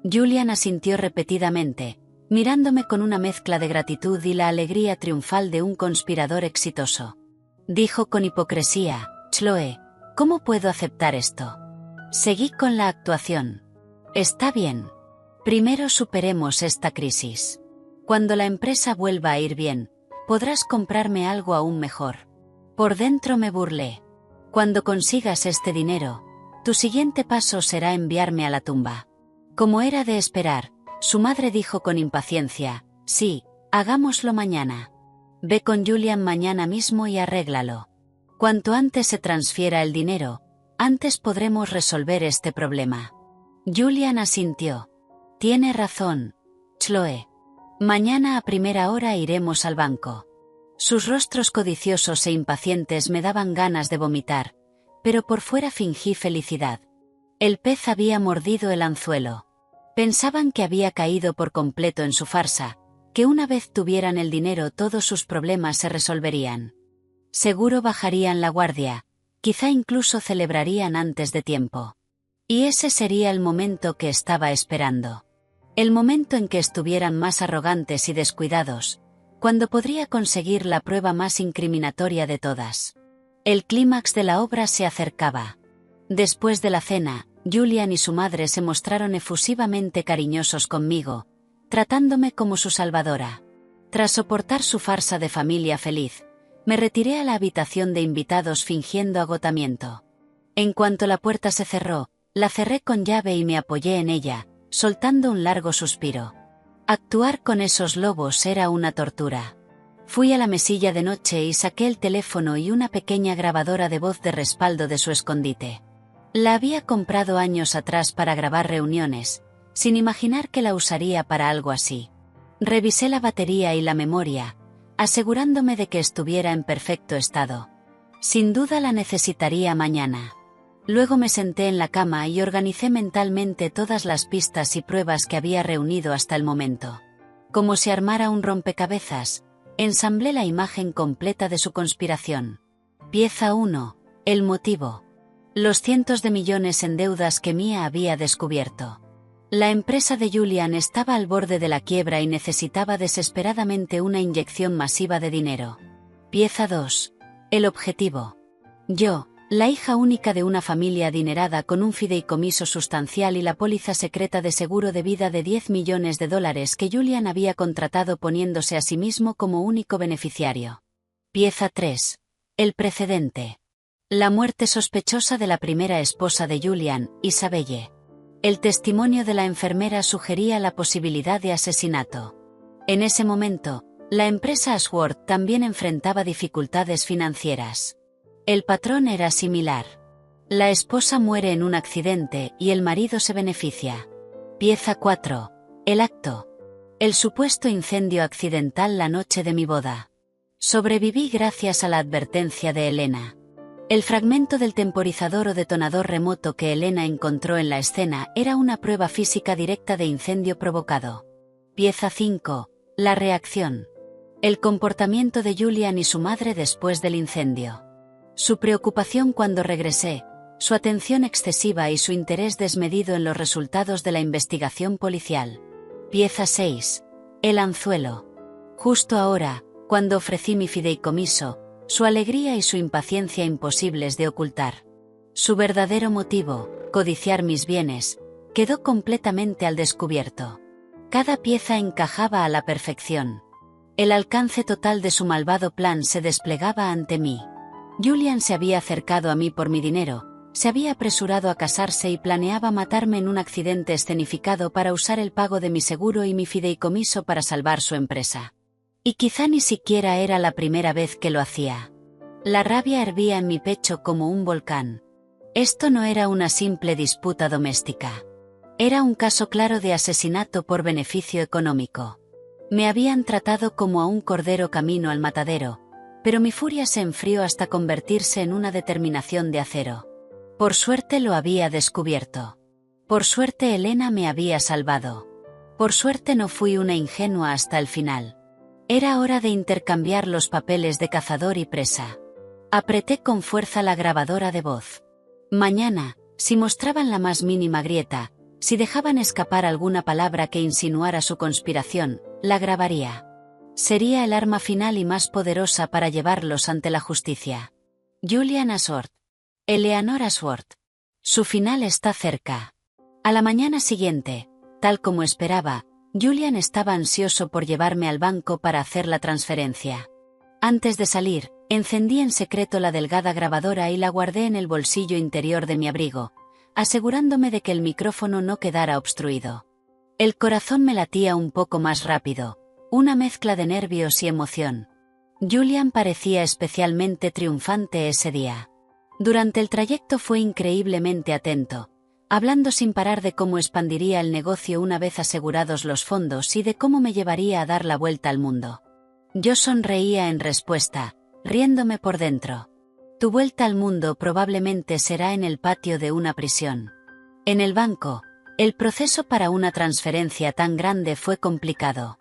S1: Julian asintió repetidamente, mirándome con una mezcla de gratitud y la alegría triunfal de un conspirador exitoso. Dijo con hipocresía: Chloe, ¿cómo puedo aceptar esto? Seguí con la actuación. Está bien. Primero superemos esta crisis. Cuando la empresa vuelva a ir bien, podrás comprarme algo aún mejor. Por dentro me burlé. Cuando consigas este dinero, tu siguiente paso será enviarme a la tumba. Como era de esperar, su madre dijo con impaciencia: sí, hagámoslo mañana. Ve con Julian mañana mismo y arréglalo. Cuanto antes se transfiera el dinero, antes podremos resolver este problema. Julian asintió. Tiene razón, Chloe. Mañana a primera hora iremos al banco. Sus rostros codiciosos e impacientes me daban ganas de vomitar, pero por fuera fingí felicidad. El pez había mordido el anzuelo. Pensaban que había caído por completo en su farsa, que una vez tuvieran el dinero todos sus problemas se resolverían. Seguro bajarían la guardia, quizá incluso celebrarían antes de tiempo. Y ese sería el momento que estaba esperando. El momento en que estuvieran más arrogantes y descuidados, cuando podría conseguir la prueba más incriminatoria de todas. El clímax de la obra se acercaba. Después de la cena, Julian y su madre se mostraron efusivamente cariñosos conmigo, tratándome como su salvadora. Tras soportar su farsa de familia feliz, me retiré a la habitación de invitados fingiendo agotamiento. En cuanto la puerta se cerró, la cerré con llave y me apoyé en ella, soltando un largo suspiro. Actuar con esos lobos era una tortura. Fui a la mesilla de noche y saqué el teléfono y una pequeña grabadora de voz de respaldo de su escondite. La había comprado años atrás para grabar reuniones, sin imaginar que la usaría para algo así. Revisé la batería y la memoria, asegurándome de que estuviera en perfecto estado. Sin duda la necesitaría mañana. Luego me senté en la cama y organicé mentalmente todas las pistas y pruebas que había reunido hasta el momento. Como si armara un rompecabezas, ensamblé la imagen completa de su conspiración. Pieza 1. El motivo. Los cientos de millones en deudas que Mia había descubierto. La empresa de Julian estaba al borde de la quiebra y necesitaba desesperadamente una inyección masiva de dinero. Pieza 2. El objetivo. Yo, la hija única de una familia adinerada con un fideicomiso sustancial y la póliza secreta de seguro de vida de $10 millones que Julian había contratado poniéndose a sí mismo como único beneficiario. Pieza 3. El precedente. La muerte sospechosa de la primera esposa de Julian, Isabelle. El testimonio de la enfermera sugería la posibilidad de asesinato. En ese momento, la empresa Ashworth también enfrentaba dificultades financieras. El patrón era similar. La esposa muere en un accidente y el marido se beneficia. Pieza 4. El acto. El supuesto incendio accidental la noche de mi boda. Sobreviví gracias a la advertencia de Elena. El fragmento del temporizador o detonador remoto que Elena encontró en la escena era una prueba física directa de incendio provocado. Pieza 5. La reacción. El comportamiento de Julian y su madre después del incendio. Su preocupación cuando regresé, su atención excesiva y su interés desmedido en los resultados de la investigación policial. Pieza 6. El anzuelo. Justo ahora, cuando ofrecí mi fideicomiso, su alegría y su impaciencia imposibles de ocultar. Su verdadero motivo, codiciar mis bienes, quedó completamente al descubierto. Cada pieza encajaba a la perfección. El alcance total de su malvado plan se desplegaba ante mí. Julian se había acercado a mí por mi dinero, se había apresurado a casarse y planeaba matarme en un accidente escenificado para usar el pago de mi seguro y mi fideicomiso para salvar su empresa. Y quizá ni siquiera era la primera vez que lo hacía. La rabia hervía en mi pecho como un volcán. Esto no era una simple disputa doméstica. Era un caso claro de asesinato por beneficio económico. Me habían tratado como a un cordero camino al matadero, pero mi furia se enfrió hasta convertirse en una determinación de acero. Por suerte lo había descubierto. Por suerte Elena me había salvado. Por suerte no fui una ingenua hasta el final. Era hora de intercambiar los papeles de cazador y presa. Apreté con fuerza la grabadora de voz. Mañana, si mostraban la más mínima grieta, si dejaban escapar alguna palabra que insinuara su conspiración, la grabaría. Sería el arma final y más poderosa para llevarlos ante la justicia. Julian Ashworth. Eleanor Ashworth. Su final está cerca. A la mañana siguiente, tal como esperaba, Julian estaba ansioso por llevarme al banco para hacer la transferencia. Antes de salir, encendí en secreto la delgada grabadora y la guardé en el bolsillo interior de mi abrigo, asegurándome de que el micrófono no quedara obstruido. El corazón me latía un poco más rápido, una mezcla de nervios y emoción. Julian parecía especialmente triunfante ese día. Durante el trayecto fue increíblemente atento, hablando sin parar de cómo expandiría el negocio una vez asegurados los fondos y de cómo me llevaría a dar la vuelta al mundo. Yo sonreía en respuesta, riéndome por dentro. Tu vuelta al mundo probablemente será en el patio de una prisión. En el banco, el proceso para una transferencia tan grande fue complicado.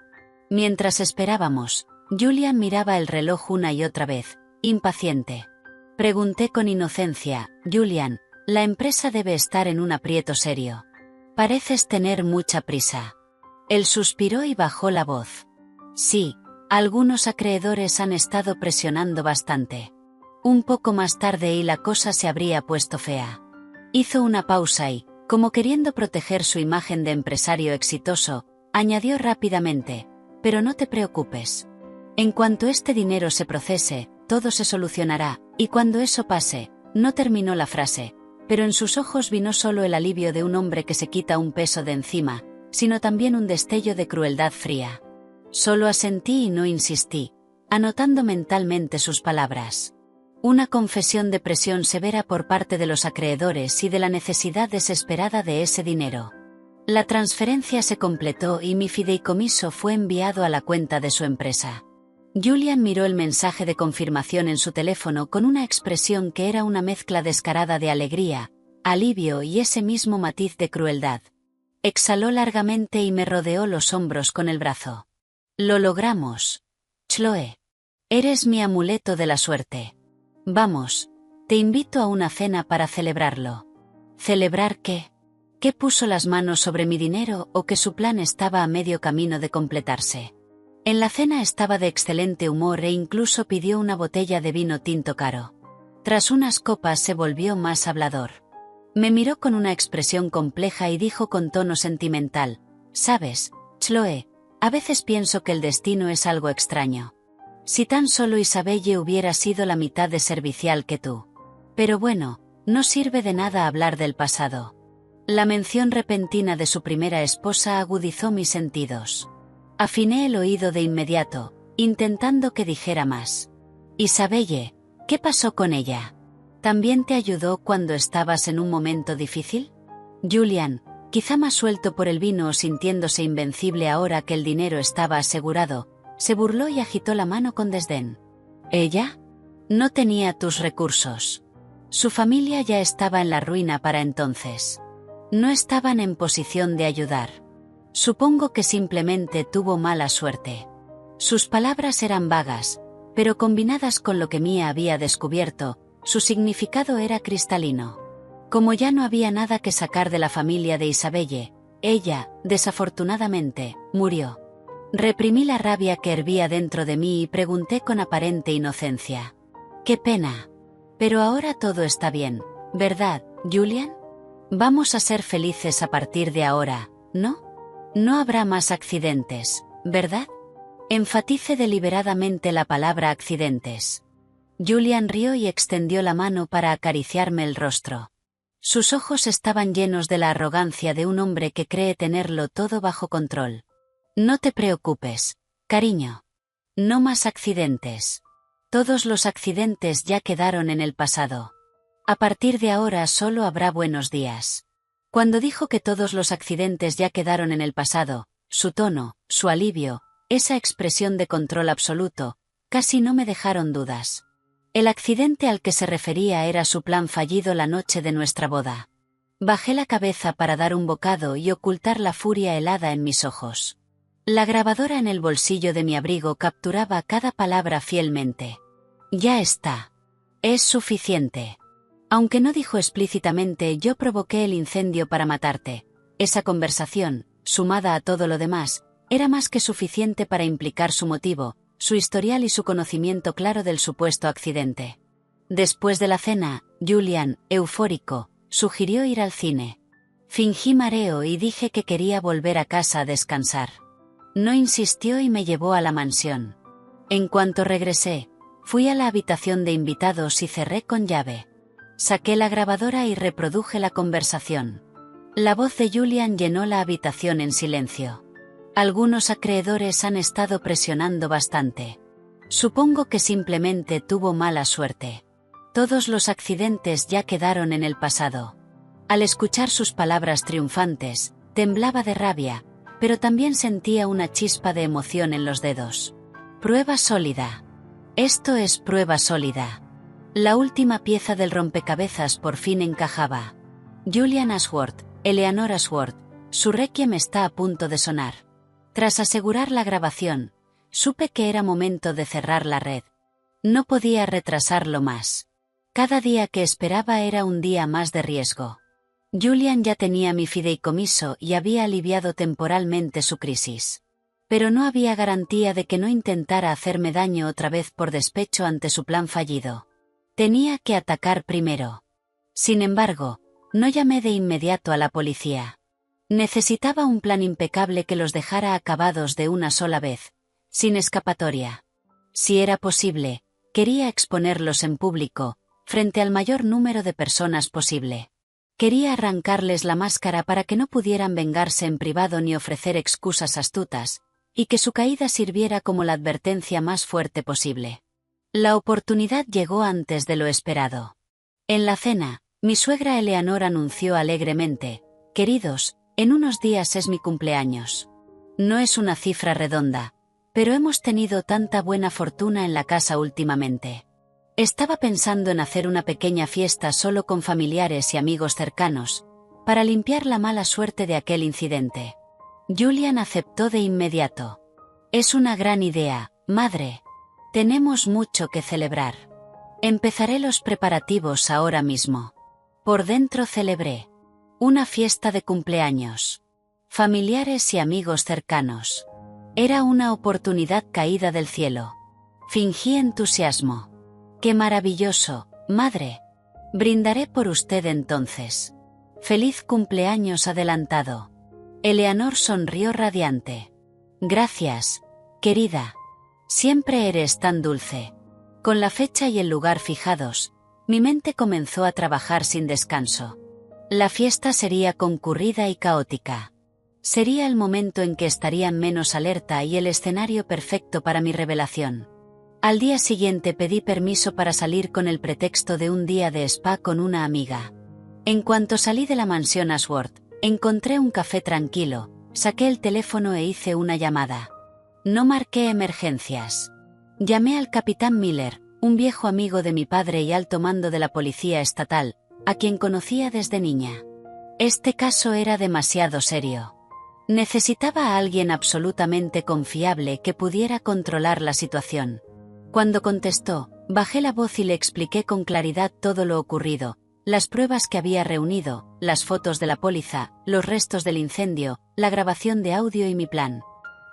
S1: Mientras esperábamos, Julian miraba el reloj una y otra vez, impaciente. Pregunté con inocencia, Julian, la empresa debe estar en un aprieto serio. Pareces tener mucha prisa. Él suspiró y bajó la voz. Sí, algunos acreedores han estado presionando bastante. Un poco más tarde y la cosa se habría puesto fea. Hizo una pausa y, Como queriendo proteger su imagen de empresario exitoso, añadió rápidamente: pero no te preocupes. En cuanto este dinero se procese, todo se solucionará, y cuando eso pase, no terminó la frase, pero en sus ojos vi no solo el alivio de un hombre que se quita un peso de encima, sino también un destello de crueldad fría. Solo asentí y no insistí, anotando mentalmente sus palabras. Una confesión de presión severa por parte de los acreedores y de la necesidad desesperada de ese dinero. La transferencia se completó y mi fideicomiso fue enviado a la cuenta de su empresa. Julian miró el mensaje de confirmación en su teléfono con una expresión que era una mezcla descarada de alegría, alivio y ese mismo matiz de crueldad. Exhaló largamente y me rodeó los hombros con el brazo. Lo logramos. Chloe. Eres mi amuleto de la suerte. Vamos, te invito a una cena para celebrarlo. ¿Celebrar qué? ¿Que puso las manos sobre mi dinero o que su plan estaba a medio camino de completarse? En la cena estaba de excelente humor e incluso pidió una botella de vino tinto caro. Tras unas copas se volvió más hablador. Me miró con una expresión compleja y dijo con tono sentimental: «Sabes, Chloe, a veces pienso que el destino es algo extraño. Si tan solo Isabelle hubiera sido la mitad de servicial que tú. Pero bueno, no sirve de nada hablar del pasado». La mención repentina de su primera esposa agudizó mis sentidos. Afiné el oído de inmediato, intentando que dijera más. «Isabelle, ¿qué pasó con ella? ¿También te ayudó cuando estabas en un momento difícil?» Julian, quizá más suelto por el vino o sintiéndose invencible ahora que el dinero estaba asegurado, se burló y agitó la mano con desdén. ¿Ella? No tenía tus recursos. Su familia ya estaba en la ruina para entonces. No estaban en posición de ayudar. Supongo que simplemente tuvo mala suerte. Sus palabras eran vagas, pero combinadas con lo que Mia había descubierto, su significado era cristalino. Como ya no había nada que sacar de la familia de Isabelle, ella, desafortunadamente, murió. Reprimí la rabia que hervía dentro de mí y pregunté con aparente inocencia: «Qué pena. Pero ahora todo está bien, ¿verdad, Julian? Vamos a ser felices a partir de ahora, ¿no? No habrá más accidentes, ¿verdad?» Enfatice deliberadamente la palabra accidentes. Julian rió y extendió la mano para acariciarme el rostro. Sus ojos estaban llenos de la arrogancia de un hombre que cree tenerlo todo bajo control. «No te preocupes, cariño. No más accidentes. Todos los accidentes ya quedaron en el pasado. A partir de ahora solo habrá buenos días». Cuando dijo que todos los accidentes ya quedaron en el pasado, su tono, su alivio, esa expresión de control absoluto, casi no me dejaron dudas. El accidente al que se refería era su plan fallido la noche de nuestra boda. Bajé la cabeza para dar un bocado y ocultar la furia helada en mis ojos. La grabadora en el bolsillo de mi abrigo capturaba cada palabra fielmente. «Ya está. Es suficiente. Aunque no dijo explícitamente yo provoqué el incendio para matarte». Esa conversación, sumada a todo lo demás, era más que suficiente para implicar su motivo, su historial y su conocimiento claro del supuesto accidente. Después de la cena, Julian, eufórico, sugirió ir al cine. Fingí mareo y dije que quería volver a casa a descansar. No insistió y me llevó a la mansión. En cuanto regresé, fui a la habitación de invitados y cerré con llave. Saqué la grabadora y reproduje la conversación. La voz de Julian llenó la habitación en silencio. «Algunos acreedores han estado presionando bastante. Supongo que simplemente tuvo mala suerte. Todos los accidentes ya quedaron en el pasado». Al escuchar sus palabras triunfantes, temblaba de rabia, pero también sentía una chispa de emoción en los dedos. Prueba sólida. Esto es prueba sólida. La última pieza del rompecabezas por fin encajaba. Julian Ashworth, Eleanor Ashworth, su requiem está a punto de sonar. Tras asegurar la grabación, supe que era momento de cerrar la red. No podía retrasarlo más. Cada día que esperaba era un día más de riesgo. Julian ya tenía mi fideicomiso y había aliviado temporalmente su crisis. Pero no había garantía de que no intentara hacerme daño otra vez por despecho ante su plan fallido. Tenía que atacar primero. Sin embargo, No llamé de inmediato a la policía. Necesitaba un plan impecable que los dejara acabados de una sola vez, sin escapatoria. Si era posible, quería exponerlos en público, frente al mayor número de personas posible. Quería arrancarles la máscara para que no pudieran vengarse en privado ni ofrecer excusas astutas, y que su caída sirviera como la advertencia más fuerte posible. La oportunidad llegó antes de lo esperado. En la cena, mi suegra Eleanor anunció alegremente: «Queridos, en unos días es mi cumpleaños. No es una cifra redonda, pero hemos tenido tanta buena fortuna en la casa últimamente. Estaba pensando en hacer una pequeña fiesta solo con familiares y amigos cercanos, para limpiar la mala suerte de aquel incidente». Julian aceptó de inmediato. «Es una gran idea, madre. Tenemos mucho que celebrar. Empezaré los preparativos ahora mismo». Por dentro celebré. Una fiesta de cumpleaños. Familiares y amigos cercanos. Era una oportunidad caída del cielo. Fingí entusiasmo. «¡Qué maravilloso, madre! Brindaré por usted entonces. Feliz cumpleaños adelantado». Eleanor sonrió radiante. «Gracias, querida. Siempre eres tan dulce». Con la fecha y el lugar fijados, mi mente comenzó a trabajar sin descanso. La fiesta sería concurrida y caótica. Sería el momento en que estarían menos alerta y el escenario perfecto para mi revelación. Al día siguiente pedí permiso para salir con el pretexto de un día de spa con una amiga. En cuanto salí de la mansión Ashworth, encontré un café tranquilo, saqué el teléfono e hice una llamada. No marqué emergencias. Llamé al capitán Miller, un viejo amigo de mi padre y alto mando de la policía estatal, a quien conocía desde niña. Este caso era demasiado serio. Necesitaba a alguien absolutamente confiable que pudiera controlar la situación. Cuando contestó, bajé la voz y le expliqué con claridad todo lo ocurrido, las pruebas que había reunido, las fotos de la póliza, los restos del incendio, la grabación de audio y mi plan.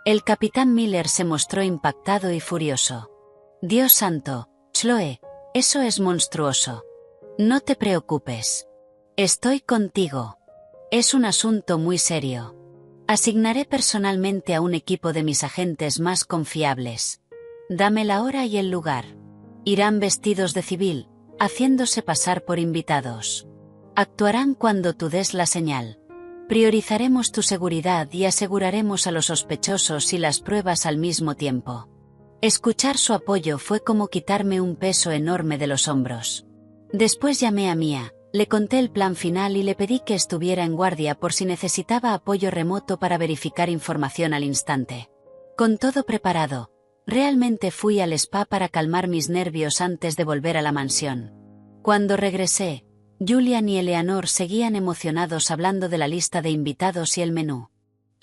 S1: El capitán Miller se mostró impactado y furioso. «Dios santo, Chloe, eso es monstruoso. No te preocupes. Estoy contigo. Es un asunto muy serio. Asignaré personalmente a un equipo de mis agentes más confiables. Dame la hora y el lugar. Irán vestidos de civil, haciéndose pasar por invitados. Actuarán cuando tú des la señal. Priorizaremos tu seguridad y aseguraremos a los sospechosos y las pruebas al mismo tiempo». Escuchar su apoyo fue como quitarme un peso enorme de los hombros. Después llamé a Mia, le conté el plan final y le pedí que estuviera en guardia por si necesitaba apoyo remoto para verificar información al instante. Con todo preparado, realmente fui al spa para calmar mis nervios antes de volver a la mansión. Cuando regresé, Julian y Eleanor seguían emocionados hablando de la lista de invitados y el menú.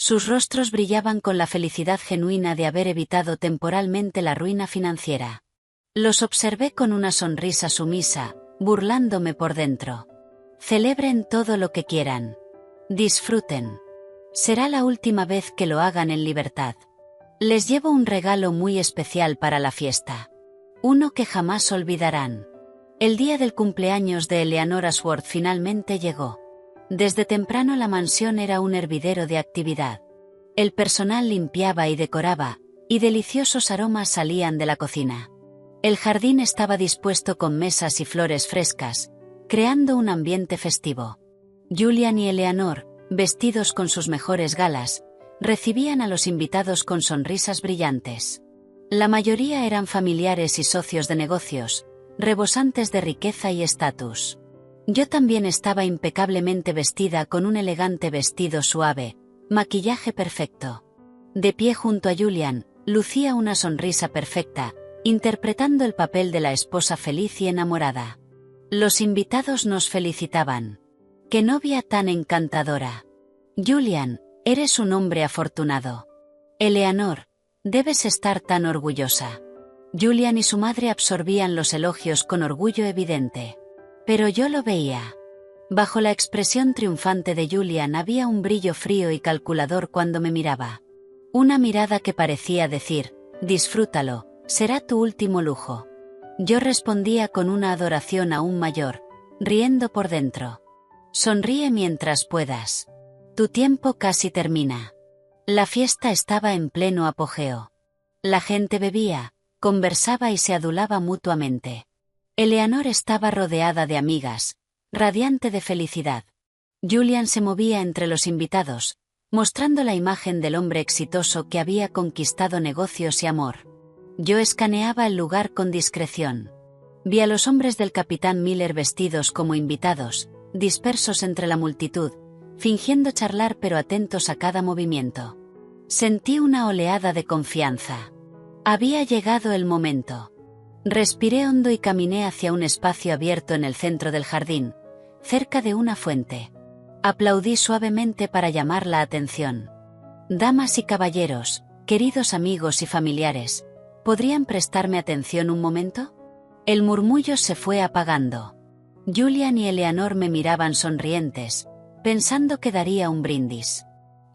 S1: Sus rostros brillaban con la felicidad genuina de haber evitado temporalmente la ruina financiera. Los observé con una sonrisa sumisa, burlándome por dentro. «Celebren todo lo que quieran. Disfruten. Será la última vez que lo hagan en libertad. Les llevo un regalo muy especial para la fiesta. Uno que jamás olvidarán». El día del cumpleaños de Eleanor Ashworth finalmente llegó. Desde temprano la mansión era un hervidero de actividad. El personal limpiaba y decoraba, y deliciosos aromas salían de la cocina. El jardín estaba dispuesto con mesas y flores frescas, creando un ambiente festivo. Julian y Eleanor, vestidos con sus mejores galas, recibían a los invitados con sonrisas brillantes. La mayoría eran familiares y socios de negocios, rebosantes de riqueza y estatus. Yo también estaba impecablemente vestida con un elegante vestido suave, maquillaje perfecto. De pie junto a Julian, lucía una sonrisa perfecta, interpretando el papel de la esposa feliz y enamorada. Los invitados nos felicitaban. «¡Qué novia tan encantadora! Julian, eres un hombre afortunado. Eleanor, debes estar tan orgullosa». Julian y su madre absorbían los elogios con orgullo evidente. Pero yo lo veía. Bajo la expresión triunfante de Julian había un brillo frío y calculador cuando me miraba. Una mirada que parecía decir: «Disfrútalo, será tu último lujo». Yo respondía con una adoración aún mayor, riendo por dentro. Sonríe mientras puedas. Tu tiempo casi termina. La fiesta estaba en pleno apogeo. La gente bebía, conversaba y se adulaba mutuamente. Eleanor estaba rodeada de amigas, radiante de felicidad. Julian se movía entre los invitados, mostrando la imagen del hombre exitoso que había conquistado negocios y amor. Yo escaneaba el lugar con discreción. Vi a los hombres del capitán Miller vestidos como invitados, dispersos entre la multitud, fingiendo charlar pero atentos a cada movimiento. Sentí una oleada de confianza. Había llegado el momento. Respiré hondo y caminé hacia un espacio abierto en el centro del jardín, cerca de una fuente. Aplaudí suavemente para llamar la atención. Damas y caballeros, queridos amigos y familiares, ¿podrían prestarme atención un momento? El murmullo se fue apagando. Julian y Eleanor me miraban sonrientes, pensando que daría un brindis.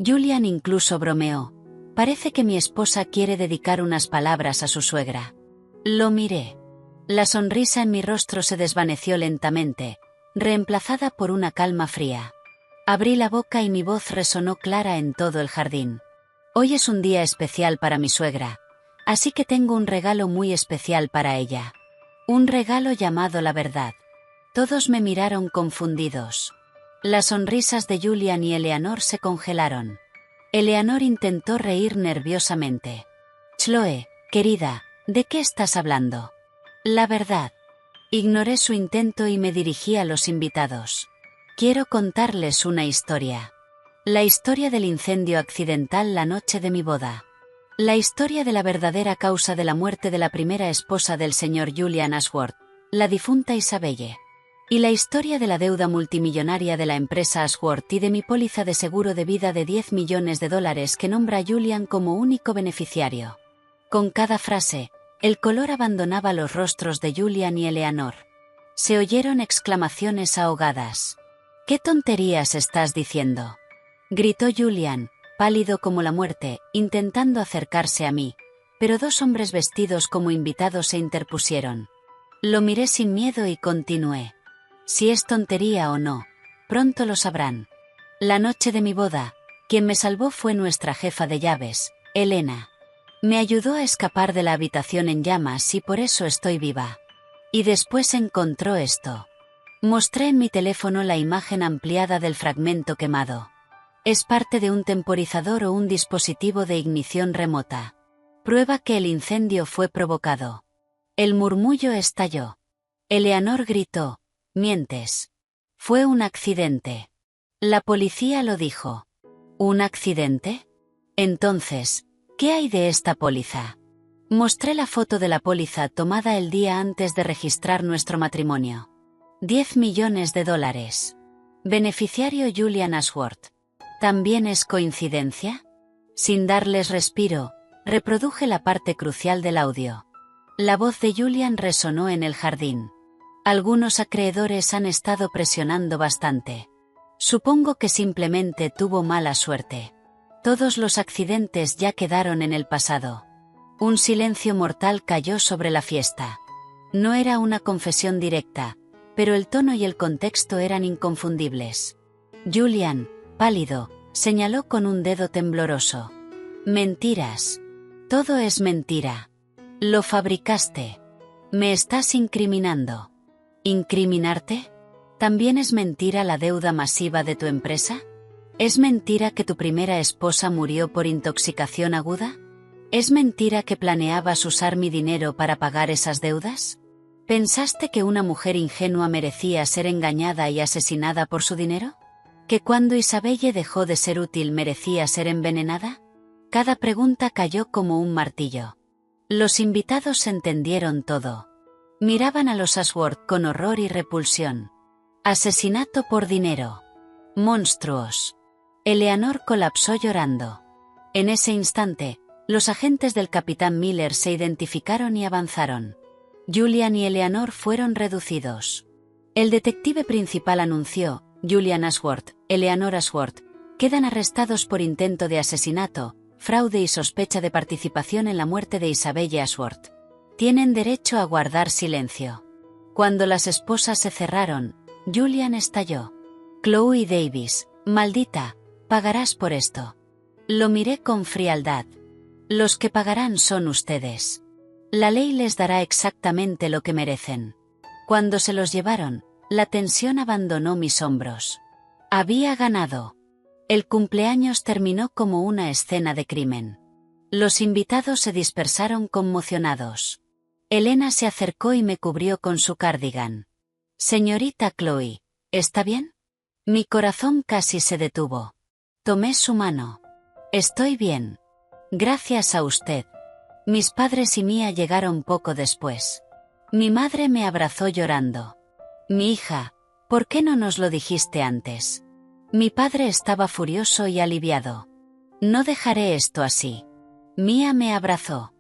S1: Julian incluso bromeó: parece que mi esposa quiere dedicar unas palabras a su suegra. Lo miré. La sonrisa en mi rostro se desvaneció lentamente, reemplazada por una calma fría. Abrí la boca y mi voz resonó clara en todo el jardín. Hoy es un día especial para mi suegra, así que tengo un regalo muy especial para ella. Un regalo llamado la verdad. Todos me miraron confundidos. Las sonrisas de Julian y Eleanor se congelaron. Eleanor intentó reír nerviosamente. Chloe, querida, ¿de qué estás hablando? La verdad. Ignoré su intento y me dirigí a los invitados. Quiero contarles una historia. La historia del incendio accidental la noche de mi boda. La historia de la verdadera causa de la muerte de la primera esposa del señor Julian Ashworth, la difunta Isabelle. Y la historia de la deuda multimillonaria de la empresa Ashworth y de mi póliza de seguro de vida de $10 millones que nombra a Julian como único beneficiario. Con cada frase, el color abandonaba los rostros de Julian y Eleanor. Se oyeron exclamaciones ahogadas. ¿Qué tonterías estás diciendo?, gritó Julian, pálido como la muerte, intentando acercarse a mí, pero dos hombres vestidos como invitados se interpusieron. Lo miré sin miedo y continué. Si es tontería o no, pronto lo sabrán. La noche de mi boda, quien me salvó fue nuestra jefa de llaves, Elena. Me ayudó a escapar de la habitación en llamas y por eso estoy viva. Y después encontró esto. Mostré en mi teléfono la imagen ampliada del fragmento quemado. Es parte de un temporizador o un dispositivo de ignición remota. Prueba que el incendio fue provocado. El murmullo estalló. Eleanor gritó: mientes. Fue un accidente. La policía lo dijo. ¿Un accidente? Entonces, ¿qué hay de esta póliza? Mostré la foto de la póliza tomada el día antes de registrar nuestro matrimonio. $10 millones. Beneficiario Julian Ashworth. ¿También es coincidencia? Sin darles respiro, reproduje la parte crucial del audio. La voz de Julian resonó en el jardín. Algunos acreedores han estado presionando bastante. Supongo que simplemente tuvo mala suerte. Todos los accidentes ya quedaron en el pasado. Un silencio mortal cayó sobre la fiesta. No era una confesión directa, pero el tono y el contexto eran inconfundibles. Julian, pálido, señaló con un dedo tembloroso. Mentiras. Todo es mentira. Lo fabricaste. Me estás incriminando. ¿Incriminarte? ¿También es mentira la deuda masiva de tu empresa? ¿Es mentira que tu primera esposa murió por intoxicación aguda? ¿Es mentira que planeabas usar mi dinero para pagar esas deudas? ¿Pensaste que una mujer ingenua merecía ser engañada y asesinada por su dinero? ¿Que cuando Isabelle dejó de ser útil merecía ser envenenada? Cada pregunta cayó como un martillo. Los invitados entendieron todo. Miraban a los Ashworth con horror y repulsión. Asesinato por dinero. Monstruos. Eleanor colapsó llorando. En ese instante, los agentes del capitán Miller se identificaron y avanzaron. Julian y Eleanor fueron reducidos. El detective principal anunció: Julian Ashworth, Eleanor Ashworth, quedan arrestados por intento de asesinato, fraude y sospecha de participación en la muerte de Isabelle Ashworth. Tienen derecho a guardar silencio. Cuando las esposas se cerraron, Julian estalló. Chloe Davis, maldita, pagarás por esto. Lo miré con frialdad. Los que pagarán son ustedes. La ley les dará exactamente lo que merecen. Cuando se los llevaron, la tensión abandonó mis hombros. Había ganado. El cumpleaños terminó como una escena de crimen. Los invitados se dispersaron conmocionados. Elena se acercó y me cubrió con su cardigan. Señorita Chloe, ¿está bien? Mi corazón casi se detuvo. Tomé su mano. Estoy bien. Gracias a usted. Mis padres y Mia llegaron poco después. Mi madre me abrazó llorando. Mi hija, ¿por qué no nos lo dijiste antes? Mi padre estaba furioso y aliviado. No dejaré esto así. Mia me abrazó.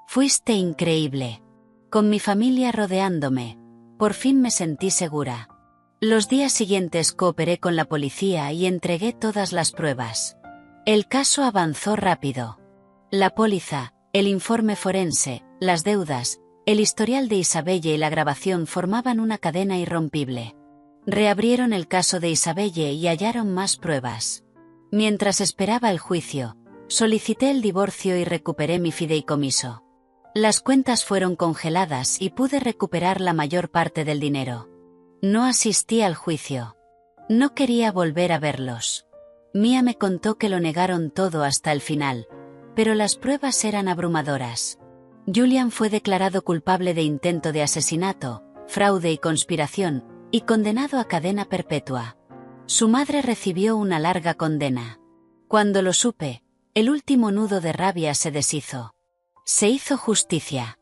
S1: Fuiste increíble. Con mi familia rodeándome, por fin me sentí segura. Los días siguientes cooperé con la policía y entregué todas las pruebas. El caso avanzó rápido. La póliza, el informe forense, las deudas, el historial de Isabelle y la grabación formaban una cadena irrompible. Reabrieron el caso de Isabelle y hallaron más pruebas. Mientras esperaba el juicio, solicité el divorcio y recuperé mi fideicomiso. Las cuentas fueron congeladas y pude recuperar la mayor parte del dinero. No asistí al juicio. No quería volver a verlos. Mia me contó que lo negaron todo hasta el final, pero las pruebas eran abrumadoras. Julian fue declarado culpable de intento de asesinato, fraude y conspiración, y condenado a cadena perpetua. Su madre recibió una larga condena. Cuando lo supe, el último nudo de rabia se deshizo. Se hizo justicia.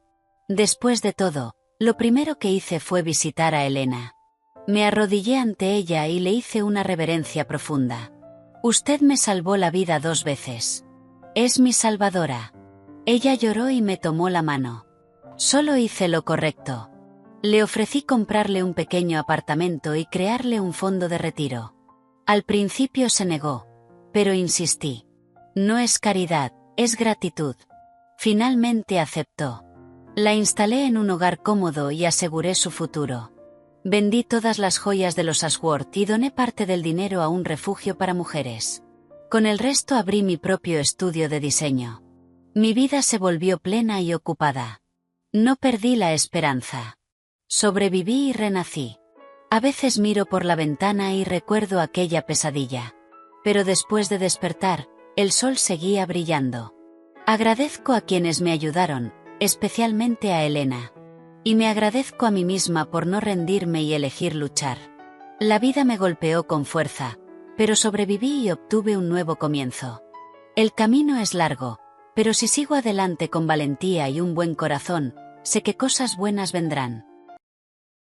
S1: Después de todo, lo primero que hice fue visitar a Elena. Me arrodillé ante ella y le hice una reverencia profunda. Usted me salvó la vida 2 veces. Es mi salvadora. Ella lloró y me tomó la mano. Solo hice lo correcto. Le ofrecí comprarle un pequeño apartamento y crearle un fondo de retiro. Al principio se negó, pero insistí. No es caridad, es gratitud. Finalmente aceptó. La instalé en un hogar cómodo y aseguré su futuro. Vendí todas las joyas de los Ashworth y doné parte del dinero a un refugio para mujeres. Con el resto abrí mi propio estudio de diseño. Mi vida se volvió plena y ocupada. No perdí la esperanza. Sobreviví y renací. A veces miro por la ventana y recuerdo aquella pesadilla. Pero después de despertar, el sol seguía brillando. Agradezco a quienes me ayudaron, especialmente a Elena. Y me agradezco a mí misma por no rendirme y elegir luchar. La vida me golpeó con fuerza, pero sobreviví y obtuve un nuevo comienzo. El camino es largo, pero si sigo adelante con valentía y un buen corazón, sé que cosas buenas vendrán.